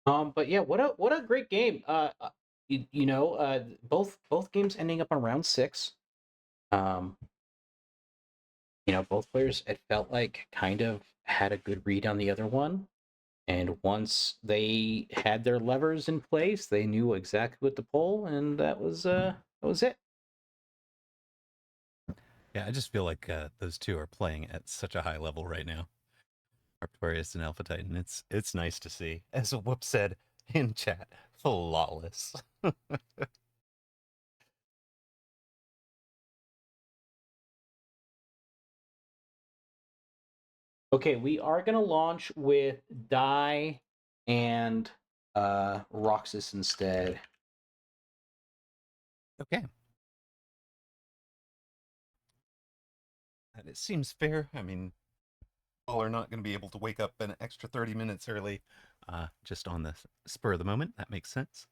But yeah, what a great game. Both games ending up on round six. Um, both players it felt like kind of had a good read on the other one, and once they had their levers in place, they knew exactly what to pull, and that was it. Yeah, I just feel like those two are playing at such a high level right now. Arctorius and Alpha Titan. It's nice to see. As Whoop said in chat, flawless. Okay, we are gonna launch with Die and Roxas instead. Okay. And it seems fair. I mean, all are not going to be able to wake up an extra 30 minutes early just on the spur of the moment. That makes sense.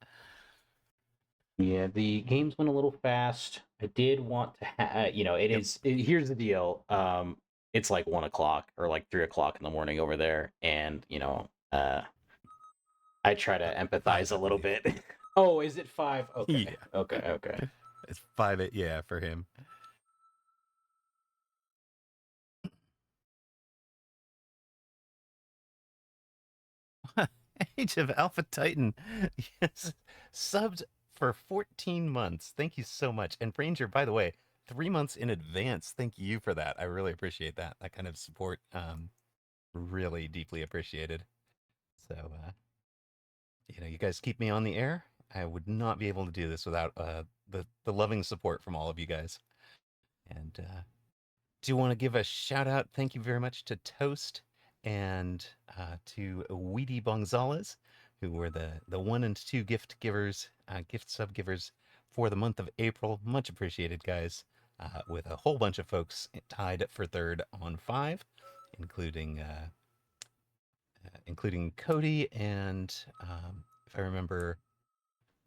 Yeah, the games went a little fast. I did want to, it Yep. is. Here's the deal. It's like 1 o'clock or like 3 o'clock in the morning over there, and I try to Five, empathize a I little believe. bit. Oh, is it 5? Okay, Yeah. okay, okay. It's 5 8, yeah, for him. Age of Alpha Titan. Yes. Subbed for 14 months. Thank you so much. And Ranger, by the way, 3 months in advance. Thank you for that. I really appreciate that. That kind of support. Really deeply appreciated. So, you guys keep me on the air. I would not be able to do this without the loving support from all of you guys. And do want to give a shout out? Thank you very much to Toast and to Weedy Gonzalez, who were the 1 and 2 gift sub givers for the month of April. Much appreciated, guys. With a whole bunch of folks tied for third on 5, including including Cody and if I remember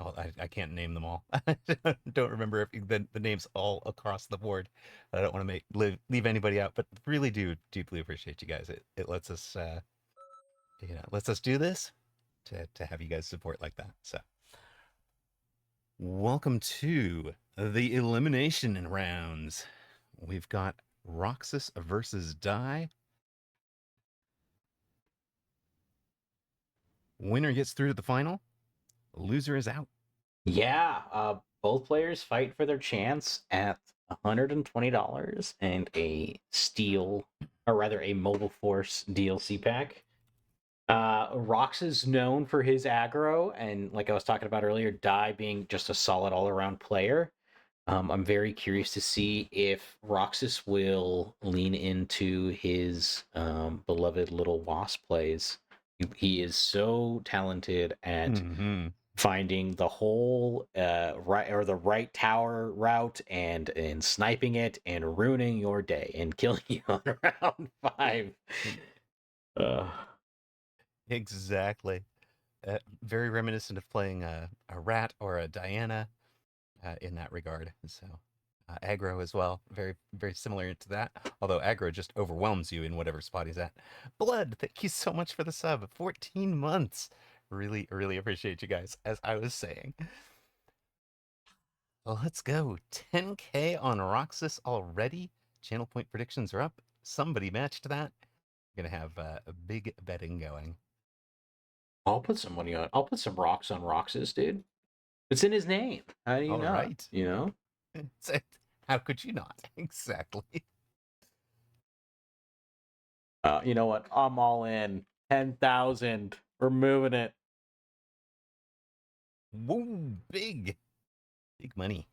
Oh, I can't name them all. I don't remember if the names all across the board. I don't want to leave anybody out, but really do deeply appreciate you guys. It lets us lets us do this to have you guys support like that. So welcome to the elimination rounds. We've got Roxas versus Die. Winner gets through to the final. Loser is out. Yeah, both players fight for their chance at $120 and a steel, or rather a Mobile Force DLC pack. Rox is known for his aggro, and like I was talking about earlier, Dai being just a solid all-around player. I'm very curious to see if Roxas will lean into his beloved little wasp plays. He is so talented at Mm-hmm. finding the whole right or the right tower route and sniping it and ruining your day and killing you on round 5. Uh, Exactly. Very reminiscent of playing a rat or a Diana in that regard. So aggro as well, very similar to that. Although aggro just overwhelms you in whatever spot he's at. Blood, thank you so much for the sub. 14 months. Really appreciate you guys. As I was saying, well, let's go. 10K on Roxas already. Channel point predictions are up. Somebody matched that. We're gonna have a big betting going. I'll put some money on. I'll put some rocks on Roxas, dude. It's in his name. How do you All not? right. You know. How could you not? Exactly. You know what? I'm all in. 10,000. We're moving it. Whoa, big money.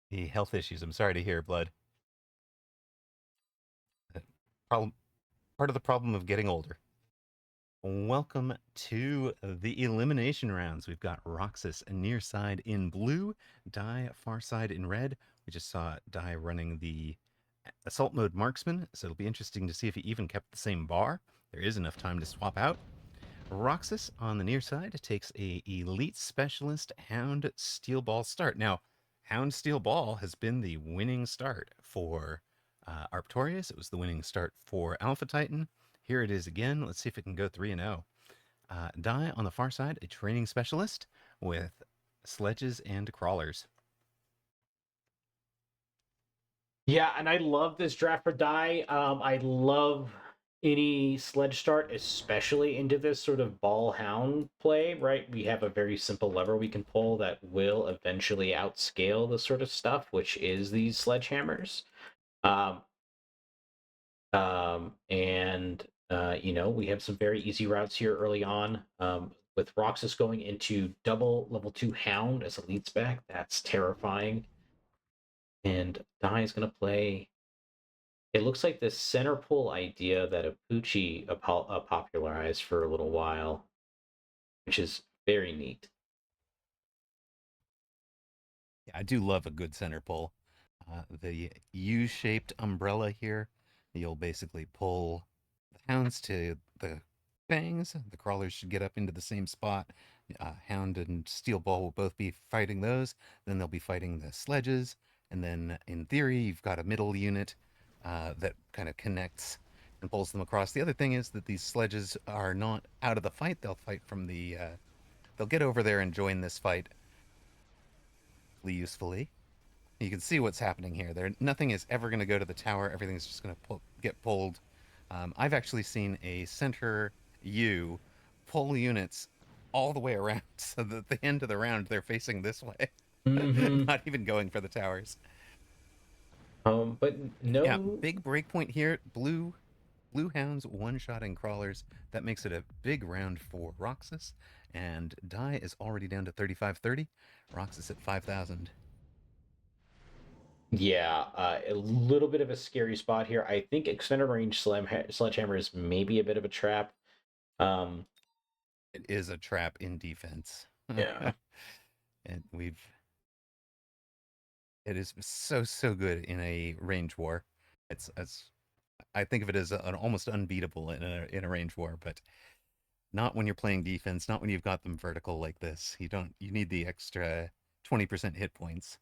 The health issues. I'm sorry to hear, Blood. Problem, part of the problem of getting older. Welcome to the elimination rounds. We've got Roxas near side in blue, Die far side in red. We just saw Die running the assault mode marksman, so it'll be interesting to see if he even kept the same bar. There is enough time to swap out. Roxas on the near side takes a elite specialist Hound Steel Ball start. Now, Hound Steel Ball has been the winning start for Arctorius. It was the winning start for Alpha Titan. Here it is again. Let's see if it can go 3-0. Die on the far side, a training specialist with sledges and crawlers. Yeah, and I love this draft for Die. I love any sledge start, especially into this sort of ball hound play, right? We have a very simple lever we can pull that will eventually outscale the sort of stuff, which is these sledgehammers. Um, and we have some very easy routes here early on. With Roxas going into double level 2 Hound as a lead spec, that's terrifying. And Die is going to play. It looks like the center pull idea that Apooche popularized for a little while, which is very neat. Yeah, I do love a good center pull. The U-shaped umbrella here, you'll basically pull the hounds to the fangs. The crawlers should get up into the same spot. Hound and Steel Ball will both be fighting those. Then they'll be fighting the sledges. And then, in theory, you've got a middle unit that kind of connects and pulls them across. The other thing is that these sledges are not out of the fight. They'll fight from the. They'll get over there and join this fight usefully. You can see what's happening here. Nothing is ever going to go to the tower. Everything's just going to get pulled. I've actually seen a center U pull units all the way around, so that at the end of the round they're facing this way, Mm-hmm. not even going for the towers. But Yeah, no. big breakpoint here. Blue hounds one-shotting crawlers. That makes it a big round for Roxas, and Die is already down to 3530. Roxas at 5,000. Yeah, a little bit of a scary spot here. I think extended range sledgehammer is maybe a bit of a trap. Um, It is a trap in defense. yeah. And it is so good in a range war. It's I think of it as an almost unbeatable in a range war, but not when you're playing defense, not when you've got them vertical like this. You need the extra 20% hit points.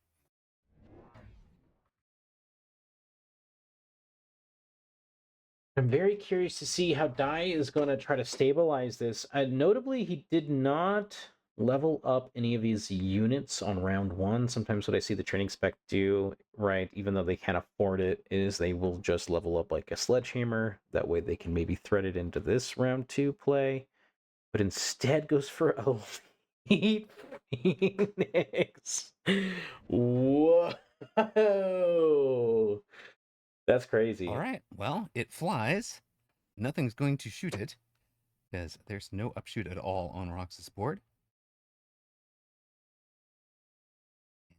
I'm very curious to see how Dai is going to try to stabilize this. Notably, he did not level up any of his units on round one. Sometimes what I see the training spec do, right, even though they can't afford it, is they will just level up like a sledgehammer. That way they can maybe thread it into this round two play, but instead goes for a lead Phoenix. Whoa! That's crazy. All right, well, it flies. Nothing's going to shoot it, because there's no upshoot at all on Rox's board.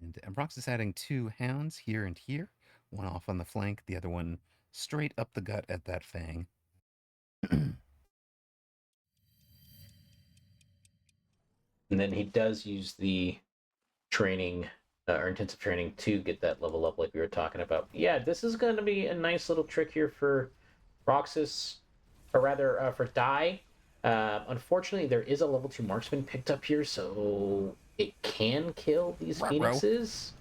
And Rox is adding 2 hounds here and here, one off on the flank, the other one straight up the gut at that fang. And then he does use the training or intensive training to get that level up, like we were talking about. Yeah, this is going to be a nice little trick here for Roxas, or rather for Dai. Unfortunately, there is a level 2 marksman picked up here, so it can kill these Phoenixes.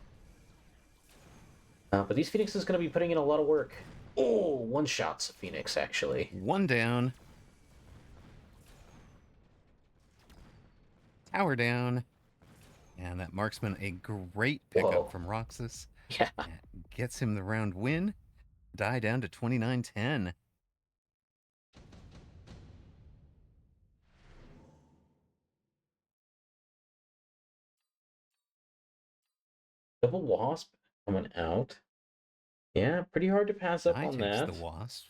But these Phoenixes going to be putting in a lot of work. Oh, one shot's a Phoenix, actually. One down. Tower down. And that marksman, a great pickup from Roxas. Yeah. Gets him the round win. Dai down to 29-10. Double Wasp coming out. Yeah, pretty hard to pass up on takes that. the Wasp.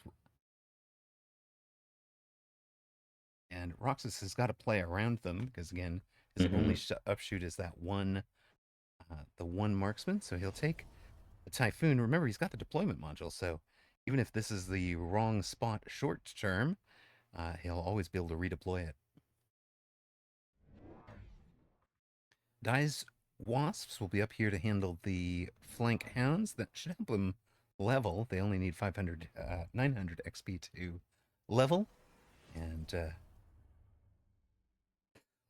And Roxas has got to play around them because, again, his only upshoot is that one, the one marksman. So he'll take the Typhoon. Remember, he's got the deployment module. So even if this is the wrong spot short term, he'll always be able to redeploy it. Dai's Wasps will be up here to handle the flank hounds. That should help them level. They only need 900 XP to level. And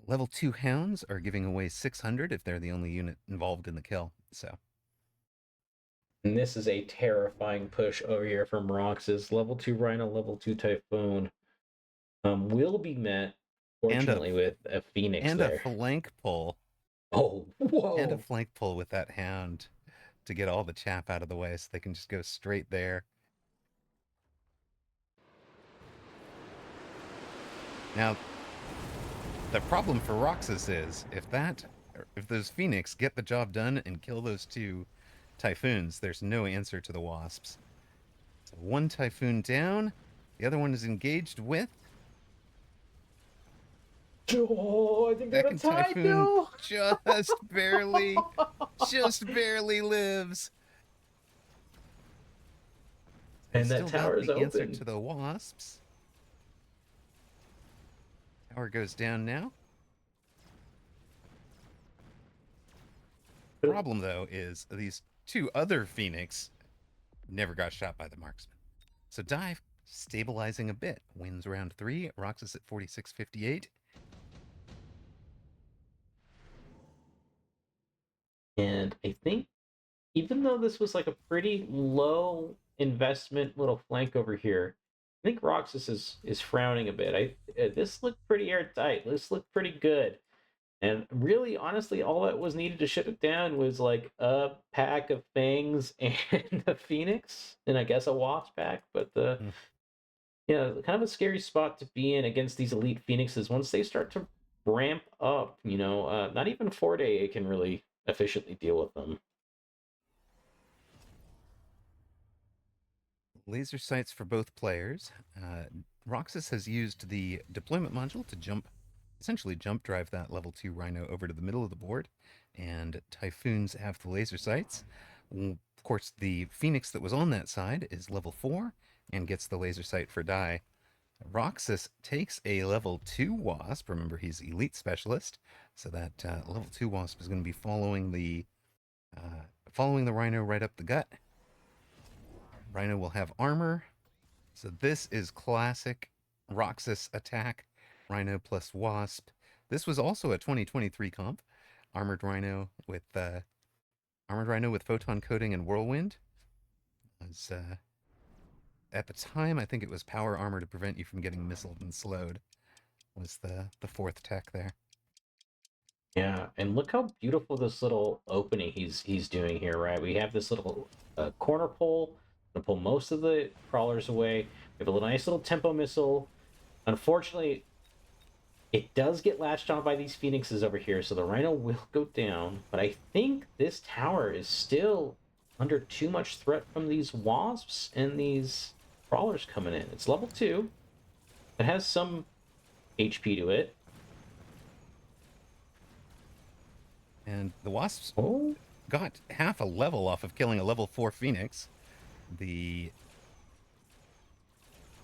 level 2 hounds are giving away 600 if they're the only unit involved in the kill. So. And this is a terrifying push over here from Roxas. Level 2 Rhino, level 2 Typhoon. Will be met, fortunately, with a Phoenix and there. A flank pull. Oh, whoa. And a flank pull with that hound to get all the chaff out of the way so they can just go straight there. Now, the problem for Roxas is if those Phoenix get the job done and kill those 2 Typhoons, there's no answer to the Wasps. So 1 Typhoon down, the other one is engaged with. Oh, I think they're gonna tie, Typhoon just barely lives. And that tower is open. Answer to the Wasps. Tower goes down now. The problem, though, is these 2 other Phoenix never got shot by the marksman. So Dai, stabilizing a bit, wins round 3. Roxas at 46-58. And I think even though this was like a pretty low investment little flank over here, I think Roxas is frowning a bit. This looked pretty airtight. This looked pretty good. And really, honestly, all that was needed to shut it down was like a pack of fangs and a Phoenix, and I guess a Wasp pack. But kind of a scary spot to be in against these elite Phoenixes. Once they start to ramp up, not even VoD can really efficiently deal with them. Laser sights for both players. Roxas has used the deployment module to essentially jump drive that level 2 Rhino over to the middle of the board, and Typhoons have the laser sights. Of course, the Phoenix that was on that side is level 4 and gets the laser sight for Dai. Roxas takes a level 2 Wasp. Remember, he's Elite Specialist, so that level 2 Wasp is going to be following the Rhino right up the gut. Rhino will have armor. So this is classic Roxas attack, Rhino plus Wasp. This was also a 2023 comp, armored Rhino with photon coating and whirlwind. Was at the time I think it was power armor to prevent you from getting missiled and slowed. Was the fourth tech there? Yeah, and look how beautiful this little opening he's doing here, right? We have this little corner pull to pull most of the crawlers away. We have a little nice little tempo missile. Unfortunately, it does get latched on by these phoenixes over here, so the rhino will go down. But I think this tower is still under too much threat from these wasps and these crawlers coming in. It's level 2. It has some HP to it. And the Wasps Oh, got half a level off of killing a level 4 Phoenix. The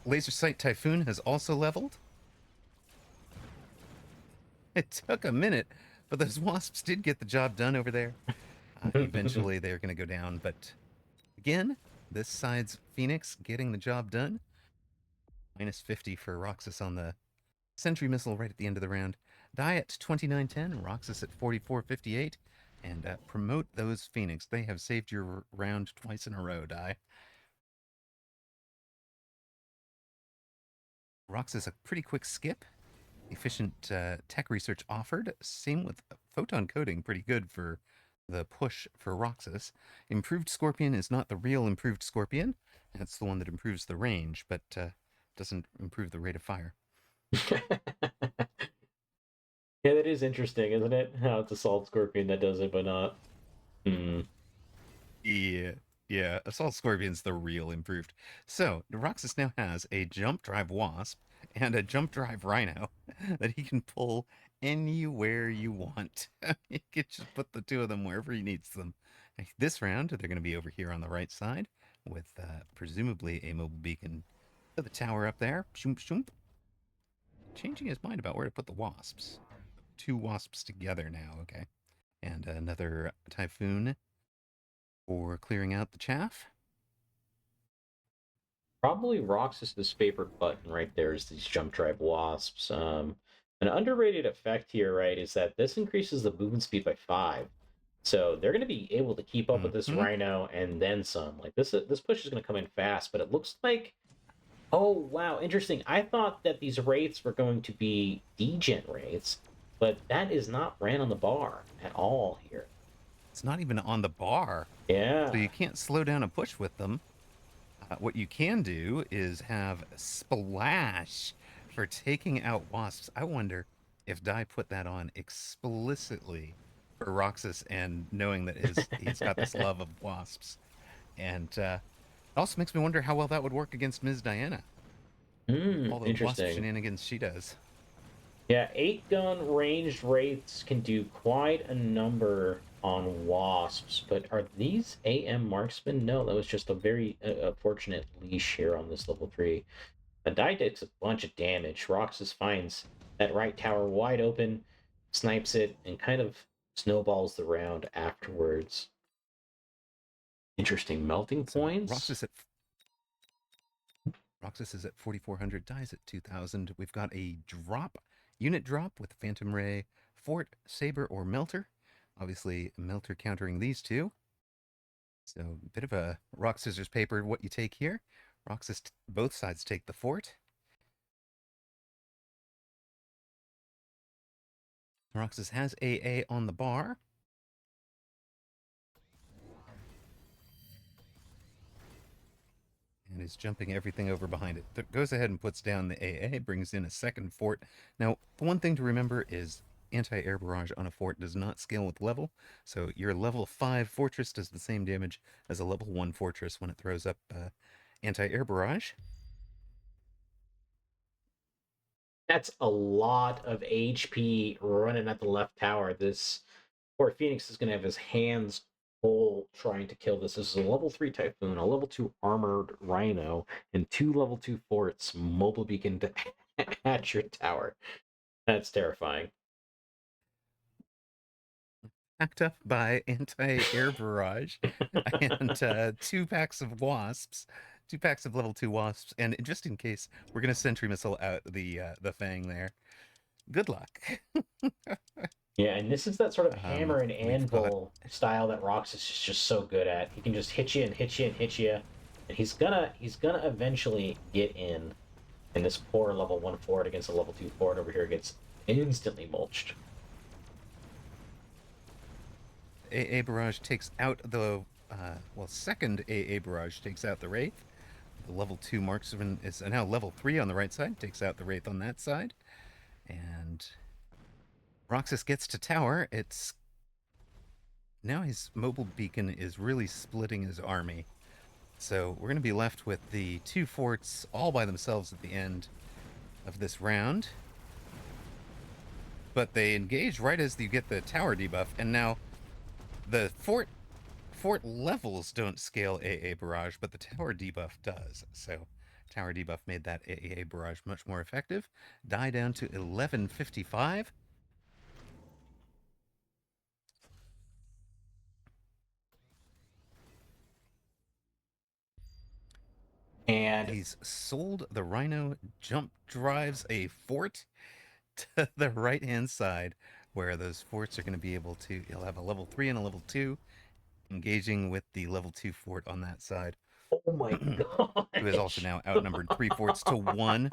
Laser Sight Typhoon has also leveled. It took a minute, but those Wasps did get the job done over there. Eventually, they're going to go down, but again, this side's Phoenix getting the job done. Minus 50 for Roxas on the Sentry Missile right at the end of the round. Die at 2910, Roxas at 4458. And promote those Phoenix. They have saved your round twice in a row, Die. Roxas a pretty quick skip. Efficient tech research offered. Same with photon coating, pretty good for the push for Roxas. Improved Scorpion is not the real improved Scorpion. That's the one that improves the range, but doesn't improve the rate of fire. yeah, that is interesting, isn't it? How it's a Salt Scorpion that does it, but not. Hmm. Yeah, Assault Scorpion's the real improved. So, Roxas now has a Jump Drive Wasp and a Jump Drive Rhino that he can pull anywhere you want. He can just put the two of them wherever he needs them. This round, they're going to be over here on the right side with presumably a mobile beacon to the tower up there. Shoomp, shoomp. Changing his mind about where to put the wasps. Two wasps together now, okay. And another Typhoon for clearing out the chaff. Probably Roxas's favorite button right there is these jump drive wasps. An underrated effect here, right, is that this increases the movement speed by 5. So they're going to be able to keep up with this Mm-hmm. rhino and then some. Like this push is going to come in fast, but it looks like, oh wow, interesting. I thought that these wraiths were going to be degen wraiths, but that is not ran on the bar at all here. It's not even on the bar, so Yeah. you can't slow down a push with them. What you can do is have Splash for taking out wasps. I wonder if Dai put that on explicitly for Roxas and knowing that he's got this love of wasps. And it also makes me wonder how well that would work against Ms. Diana. All the wasp Interesting. shenanigans she does. Yeah, 8-gun ranged wraiths can do quite a number on wasps, but are these AM marksmen? No, that was just a very fortunate leash here on this level 3. The die takes a bunch of damage. Roxas finds that right tower wide open, snipes it, and kind of snowballs the round afterwards. Interesting melting So points. Roxas is at 4,400, dies at 2,000. We've got a unit drop with Phantom Ray, Fort, Saber, or Melter. Obviously, Melter countering these two. So, a bit of a rock, scissors, paper, what you take here. Roxas, both sides take the Fort. Roxas has AA on the bar. And is jumping everything over behind it. Goes ahead and puts down the AA, brings in a second fort. Now, the one thing to remember is anti-air barrage on a fort does not scale with level, so your level 5 fortress does the same damage as a level 1 fortress when it throws up anti-air barrage. That's a lot of HP running at the left tower. This poor Phoenix is going to have his hands full trying to kill this. This is a level 3 Typhoon, a level 2 Armored Rhino, and 2 level 2 Forts mobile beacon at your tower. That's terrifying. Packed up by anti-air barrage and 2 packs of wasps. 2 packs of level 2 wasps, and just in case, we're gonna sentry missile out the Fang there. Good luck. Yeah, and this is that sort of hammer and We've got anvil style that Roxas is just so good at. He can just hit you and hit you and hit you, and he's gonna eventually get in. And this poor level 1 fort against a level 2 fort over here gets instantly mulched. AA Barrage takes out the second AA Barrage takes out the Wraith. The level 2 marksman is now level 3 on the right side, takes out the Wraith on that side. And Roxas gets to tower. It's now his mobile beacon is really splitting his army. So we're going to be left with the 2 forts all by themselves at the end of this round. But they engage right as you get the tower debuff, and now the fort levels don't scale AA Barrage, but the tower debuff does. So tower debuff made that AA Barrage much more effective. Die down to 1155. And he's sold the Rhino, jump drives a fort to the right-hand side, where those forts are going to be able to, he'll have a level 3 and a level 2, engaging with the level 2 fort on that side. oh my god. Who is also now outnumbered 3 forts to 1.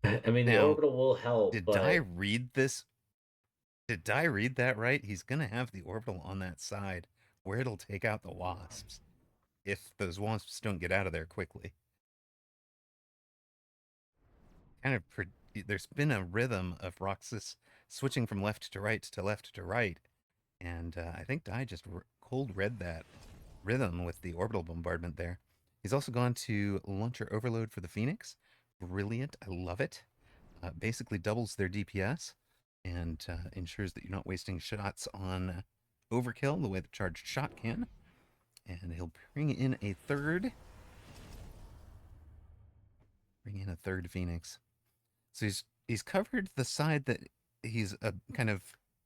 I mean, the Now, orbital will help, did but I read this? Did I read that right? He's going to have the orbital on that side where it'll take out the wasps if those wasps don't get out of there quickly. Kind of, there's been a rhythm of Roxas switching from left to right, and I think Dai just cold read that rhythm with the orbital bombardment there. He's also gone to launcher overload for the Phoenix. Brilliant, I love it. Basically doubles their DPS and ensures that you're not wasting shots on overkill the way the charged shot can. And he'll bring in a third Phoenix. So he's covered the side that he's kind of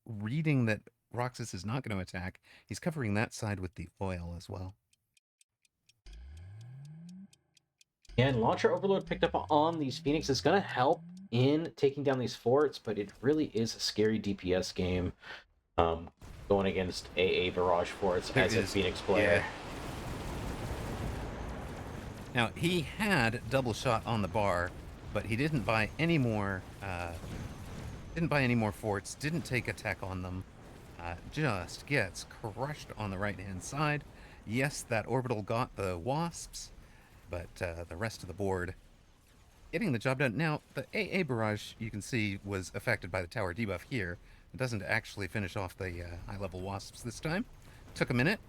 reading that Roxas is not going to attack. He's covering that side with the oil as well. yeah, and launcher overload picked up on these Phoenix is going to help in taking down these forts, but it really is a scary DPS game. Going against AA Barrage forts as a Phoenix player. Yeah. Now he had double shot on the bar, but he didn't buy any more. Didn't buy any more forts. Didn't take attack on them. Just gets crushed on the right-hand side. Yes, that orbital got the wasps, but the rest of the board getting the job done. Now, the AA Barrage, you can see, was affected by the tower debuff here. It doesn't actually finish off the high-level wasps this time. Took a minute.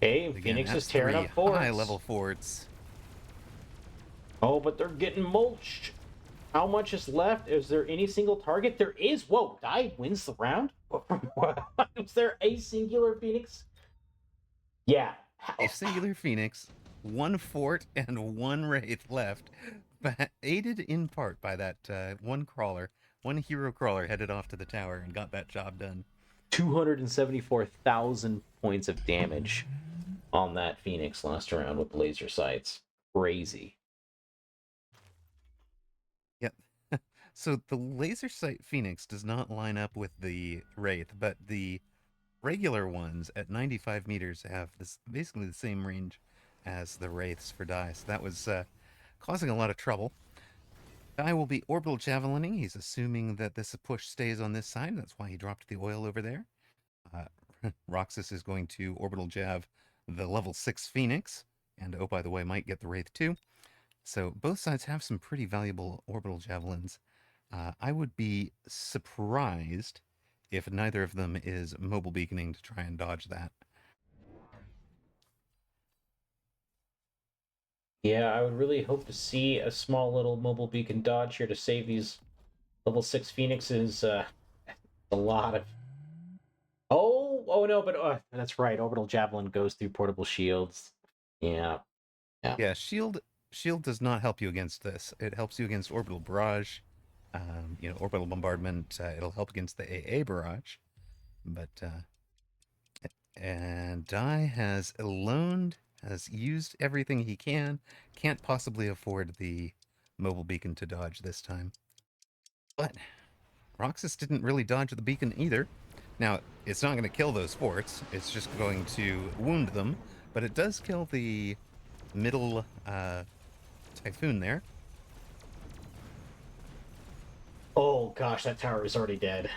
Okay, Phoenix is tearing up forts. High-level forts. Oh, but they're getting mulched. How much is left? Is there any single target? There is. Whoa, Dai wins the round? Was there a singular Phoenix? Yeah. A singular Phoenix, 1 fort, and 1 Wraith left, but aided in part by that one crawler. 1 hero crawler headed off to the tower and got that job done. 274,000 points of damage on that Phoenix last round with laser sights. Crazy. Yep. So the laser sight Phoenix does not line up with the Wraith, but the regular ones at 95 meters have this basically the same range as the Wraiths for Dai. So that was causing a lot of trouble. Dai will be orbital javelining. He's assuming that this push stays on this side. That's why he dropped the oil over there. Roxas is going to orbital jav the level 6 Phoenix, and oh, by the way, might get the Wraith too. So both sides have some pretty valuable orbital javelins. I would be surprised if neither of them is mobile beaconing to try and dodge that. Yeah, I would really hope to see a small little mobile beacon dodge here to save these level 6 Phoenixes. A lot of... Oh no, but that's right. Orbital Javelin goes through portable shields. Yeah. Yeah, shield does not help you against this. It helps you against orbital barrage, orbital bombardment. It'll help against the AA barrage, but And Dai has used everything he can. Can't possibly afford the mobile beacon to dodge this time. But Roxas didn't really dodge the beacon either. Now, it's not going to kill those forts. It's just going to wound them. But it does kill the middle Typhoon there. Oh gosh, that tower is already dead.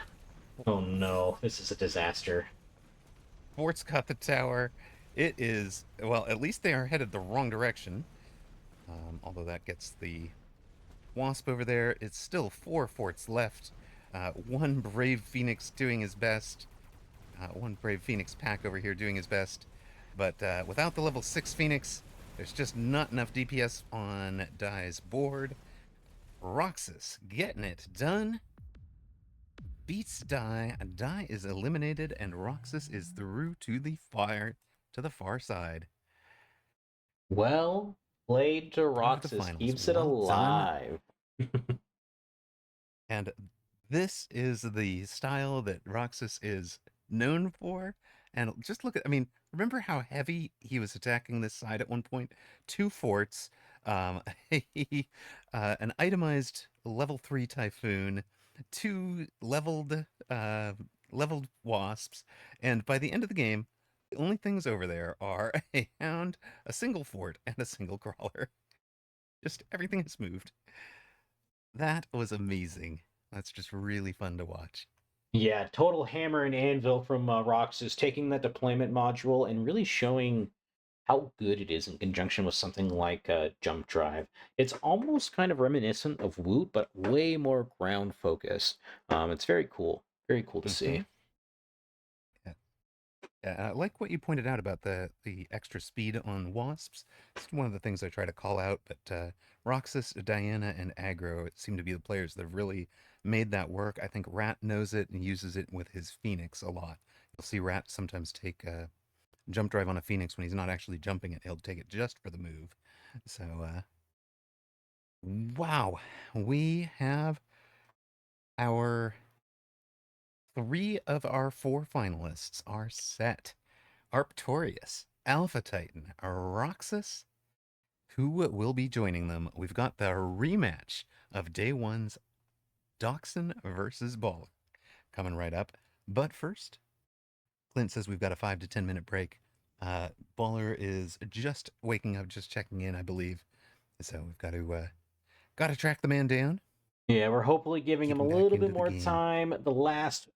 Oh no, this is a disaster. Fort's got the tower. It is, well, at least they are headed the wrong direction. Although that gets the Wasp over there. It's still 4 forts left. One Brave Phoenix doing his best. One Brave Phoenix pack over here doing his best. But without the level 6 Phoenix, there's just not enough DPS on Dai's board. Roxas getting it done. Beats Dai. Dai is eliminated, and Roxas is through to the far side. Well played to Through to the Roxas. finals. Keeps it Well done. alive. And this is the style that Roxas is known for. And just look at, I mean, remember how heavy he was attacking this side at one point? 2 forts, um, an itemized level 3 Typhoon, 2 leveled wasps, and by the end of the game, the only things over there are a hound, a single fort, and a single crawler. Just everything has moved. That was amazing. That's just really fun to watch. Yeah, total hammer and anvil from Roxas, taking that deployment module and really showing how good it is in conjunction with something like Jump Drive. It's almost kind of reminiscent of Woot, but way more ground focused. It's very cool to Hmm. see. Yeah. I like what you pointed out about the extra speed on wasps. It's one of the things I try to call out, but Roxas, Diana, and Aggro seem to be the players that have really made that work. I think Rat knows it and uses it with his Phoenix a lot. You'll see Rat sometimes take a jump drive on a Phoenix when he's not actually jumping it. He'll take it just for the move. So, wow, we have our 3 of our 4 finalists are set. Arctorius, Alpha Titan, Roxas, who will be joining them? We've got the rematch of day one's Dachshund versus Baller coming right up. But first, Clint says we've got a 5 to 10 minute break. Baller is just waking up, just checking in, I believe. So we've got to track the man down, Yeah, we're hopefully giving keep him a him back little bit into the more game. time. The last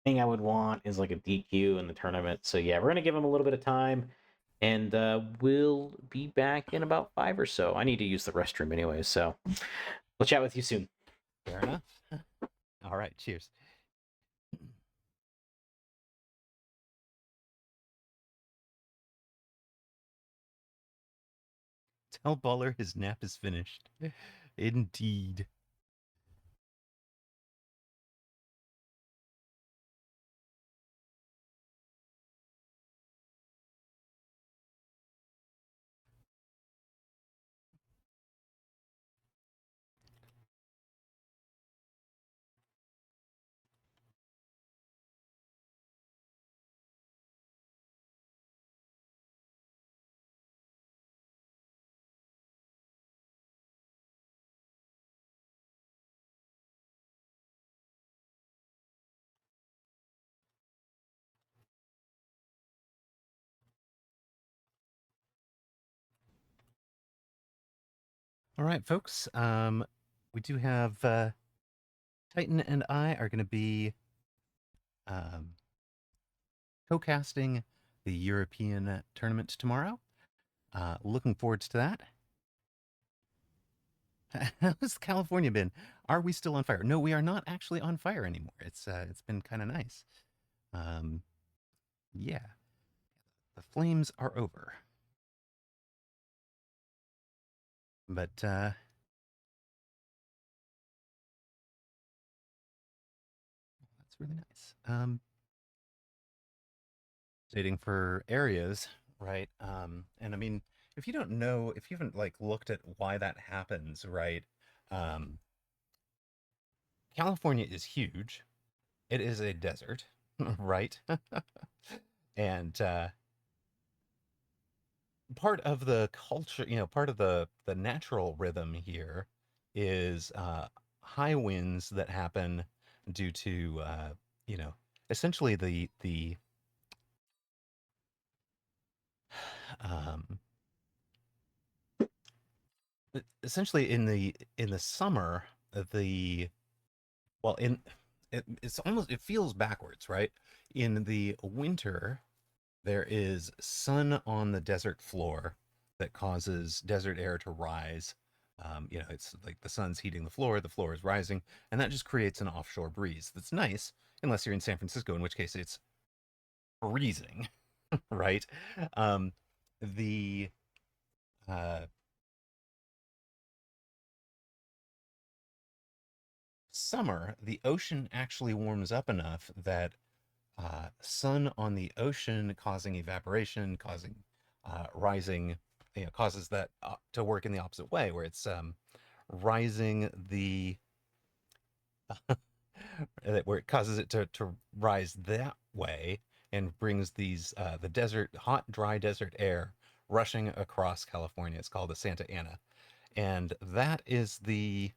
thing I would want is like a DQ in the tournament. So yeah, we're gonna give him a little bit of time, and we'll be back in about 5 or so. I need to use the restroom anyway, so we'll chat with you soon. Fair enough. All right, cheers. Tell Baller his nap is finished. Indeed. All right, folks. We do have Titan and I are going to be um, co-casting the European tournament tomorrow. Looking forward to that. How's California been? Are we still on fire? No, we are not actually on fire anymore. It's been kind of nice. Um, yeah, the flames are over. But that's really nice. Dating for areas, right? And I mean, if you don't know, if you haven't like looked at why that happens, right? Um, California is huge. It is a desert, right? And part of the culture, part of the natural rhythm here is high winds that happen due to you know essentially the um, essentially in the summer the well in it feels backwards, right? In the winter there is sun on the desert floor that causes desert air to rise. It's like the sun's heating the floor is rising, and that just creates an offshore breeze that's nice, unless you're in San Francisco, in which case it's freezing, right? Um, the uh, Summer, the ocean actually warms up enough that sun on the ocean causing evaporation, causing rising, causes that to work in the opposite way, where it's rising the where it causes it to rise that way and brings these the desert hot dry desert air rushing across California. It's called the Santa Ana, and that is the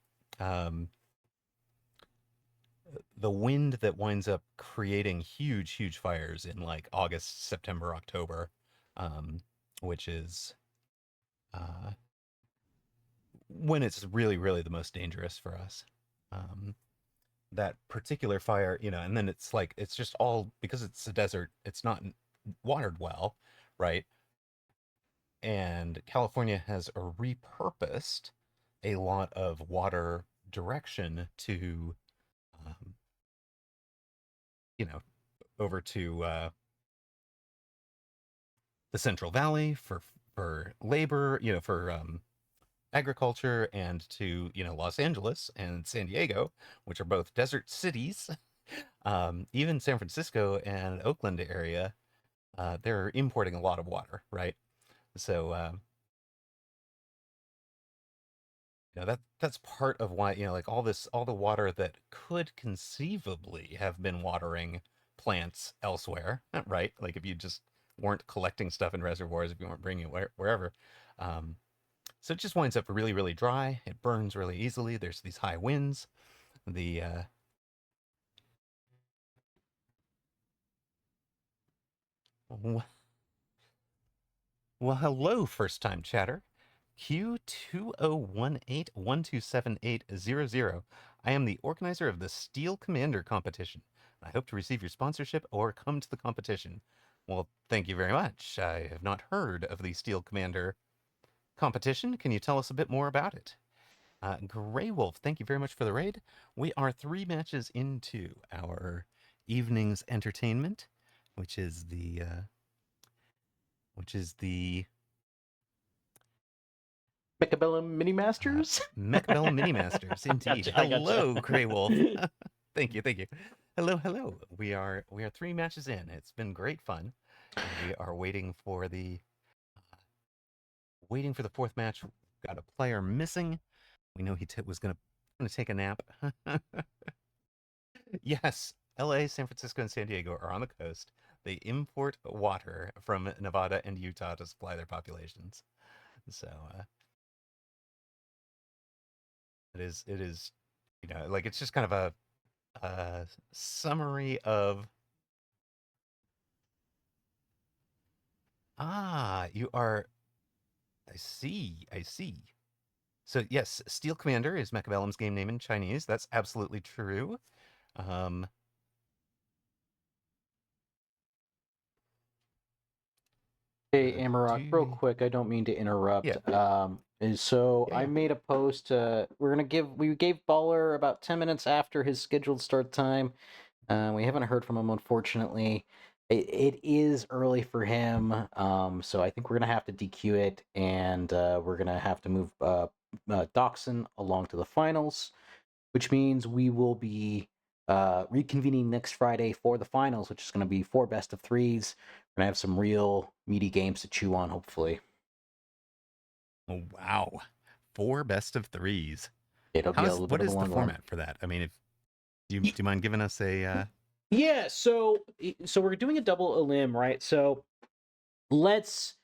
wind that winds up creating huge fires in like August, September, October, um, which is uh, when it's really the most dangerous for us. Um, that particular fire, and then it's like it's just all because it's a desert. It's not watered well, right? And California has repurposed a lot of water direction to, um, you know, over to the Central Valley for labor, for agriculture, and to Los Angeles and San Diego, which are both desert cities. Even San Francisco and Oakland area, they're importing a lot of water, right? So that's part of why like all the water that could conceivably have been watering plants elsewhere, right? Like if you just weren't collecting stuff in reservoirs, if you weren't bringing it wherever. Um, so it just winds up really dry. It burns really easily. There's these high winds. The w- well, hello, first time chatter. Q2018127800. I am the organizer of the Steel Commander competition. I hope to receive your sponsorship or come to the competition. Well, thank you very much. I have not heard of the Steel Commander competition. Can you tell us a bit more about it? Grey Wolf, thank you very much for the raid. We are 3 matches into our evening's entertainment, which is the Mechabellum Mini uh, Masters. Mechabellum Mini Masters. I Indeed. gotcha. I gotcha. Hello, Grey Wolf. Thank you. Hello. We are 3 matches in. It's been great fun, and we are waiting for the fourth match. We've got a player missing. We know he was gonna take a nap. Yes, L.A., San Francisco, and San Diego are on the coast. They import water from Nevada and Utah to supply their populations. So it is, like it's just kind of a summary of you are. I see. So yes, Steel Commander is Mechabellum's game name in Chinese. That's absolutely true. Um, Hey, do Amarok, real you, quick, I don't mean to interrupt. yeah, And so yeah, I yeah. made a post. We gave Baller about 10 minutes after his scheduled start time. We haven't heard from him, unfortunately. It is early for him, so I think we're gonna have to DQ it, and we're gonna have to move Doxson along to the finals, which means we will be reconvening next Friday for the finals, which is going to be 4 best-of-3s. We're going to have some real meaty games to chew on, hopefully. Oh, wow, 4 best of 3s. It'll be a little bit What of a is the long one. format for that? I mean, if do you mind giving us a? Yeah, so we're doing a double elim, right? So let's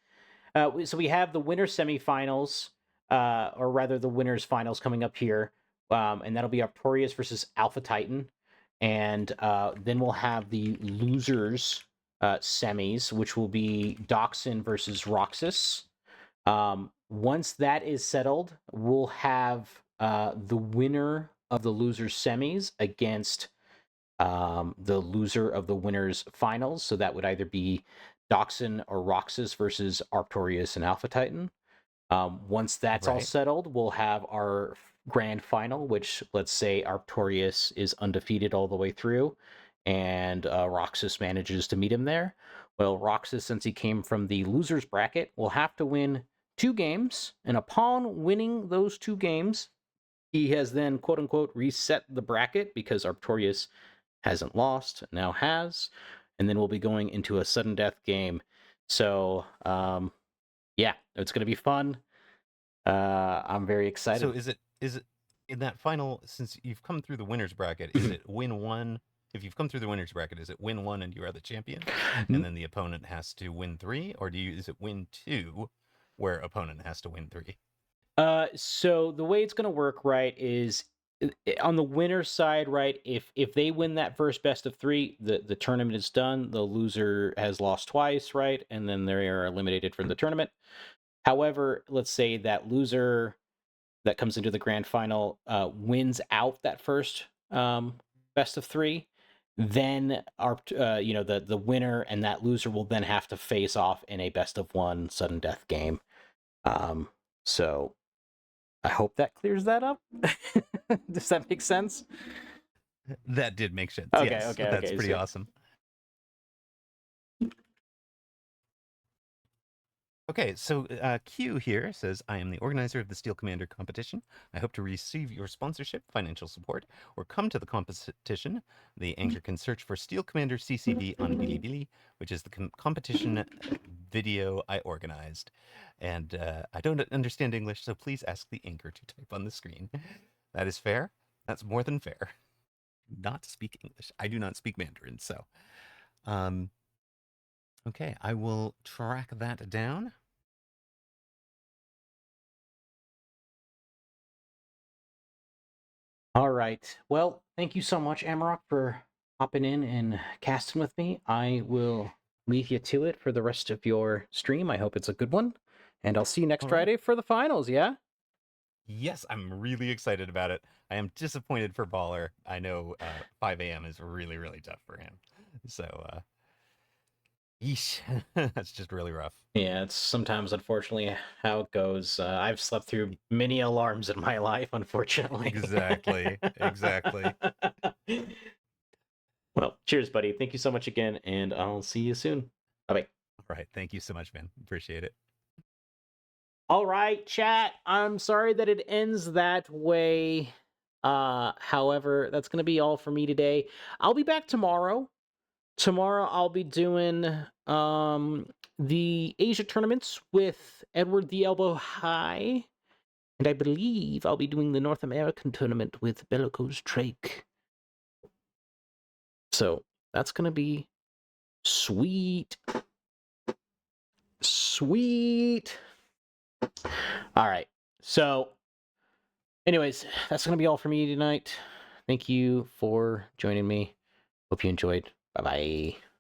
so we have the winner semifinals, or rather the winners finals coming up here, and that'll be Artorias versus Alpha Titan, and then we'll have the losers semis, which will be Dachshund versus Roxas. Once that is settled, we'll have the winner of the losers semis against the loser of the winners finals. So that would either be Dachshund or Roxas versus Arctorius and Alpha Titan. Once that's all Right. settled, we'll have our grand final, which let's say Arctorius is undefeated all the way through, and Roxas manages to meet him there. Well, Roxas, since he came from the losers bracket, will have to win 2 games, and upon winning those 2 games, he has then quote unquote reset the bracket because Arctorius hasn't lost, now has, and then we'll be going into a sudden death game. So, yeah, it's going to be fun. I'm very excited. So is it in that final, since you've come through the winners bracket, is it win one? If you've come through the winners bracket, is it win one and you are the champion, and then the opponent has to win 3, or is it win 2, where opponent has to win 3? So the way it's going to work, right, is on the winner side, right? If they win that first best of 3, the tournament is done. The loser has lost twice, right, and then they are eliminated from the tournament. However, let's say that loser that comes into the grand final wins out that first best of 3, then our the winner and that loser will then have to face off in a best of 1 sudden death game. So I hope that clears that up. Does that make sense? That did make sense. Okay, Yes, okay, that's okay. pretty So, awesome. Okay, so Q here says, I am the organizer of the Steel Commander competition. I hope to receive your sponsorship, financial support, or come to the competition. The anchor can search for Steel Commander CCB on Bilibili, which is the competition video I organized. And I don't understand English, so please ask the anchor to type on the screen. That is fair. That's more than fair. Not speak English. I do not speak Mandarin, so. Okay, I will track that down. all right. Well, thank you so much, Amarok, for hopping in and casting with me. I will leave you to it for the rest of your stream. I hope it's a good one. And I'll see you next All right. Friday for the finals, yeah? Yes, I'm really excited about it. I am disappointed for Baller. I know 5 a.m. is really, really tough for him. So, yeesh, that's just really rough. Yeah, it's sometimes, unfortunately, how it goes. I've slept through many alarms in my life, unfortunately. Exactly, exactly. Well, cheers, buddy. Thank you so much again, and I'll see you soon. Bye-bye. All right, thank you so much, man. Appreciate it. All right, chat. I'm sorry that it ends that way. However, that's going to be all for me today. I'll be back tomorrow. Tomorrow I'll be doing the Asia tournaments with Edward the Elbow High. And I believe I'll be doing the North American tournament with Bellicose Drake. So that's going to be sweet. Sweet. All right. So, anyways, that's going to be all for me tonight. Thank you for joining me. Hope you enjoyed. Bye bye.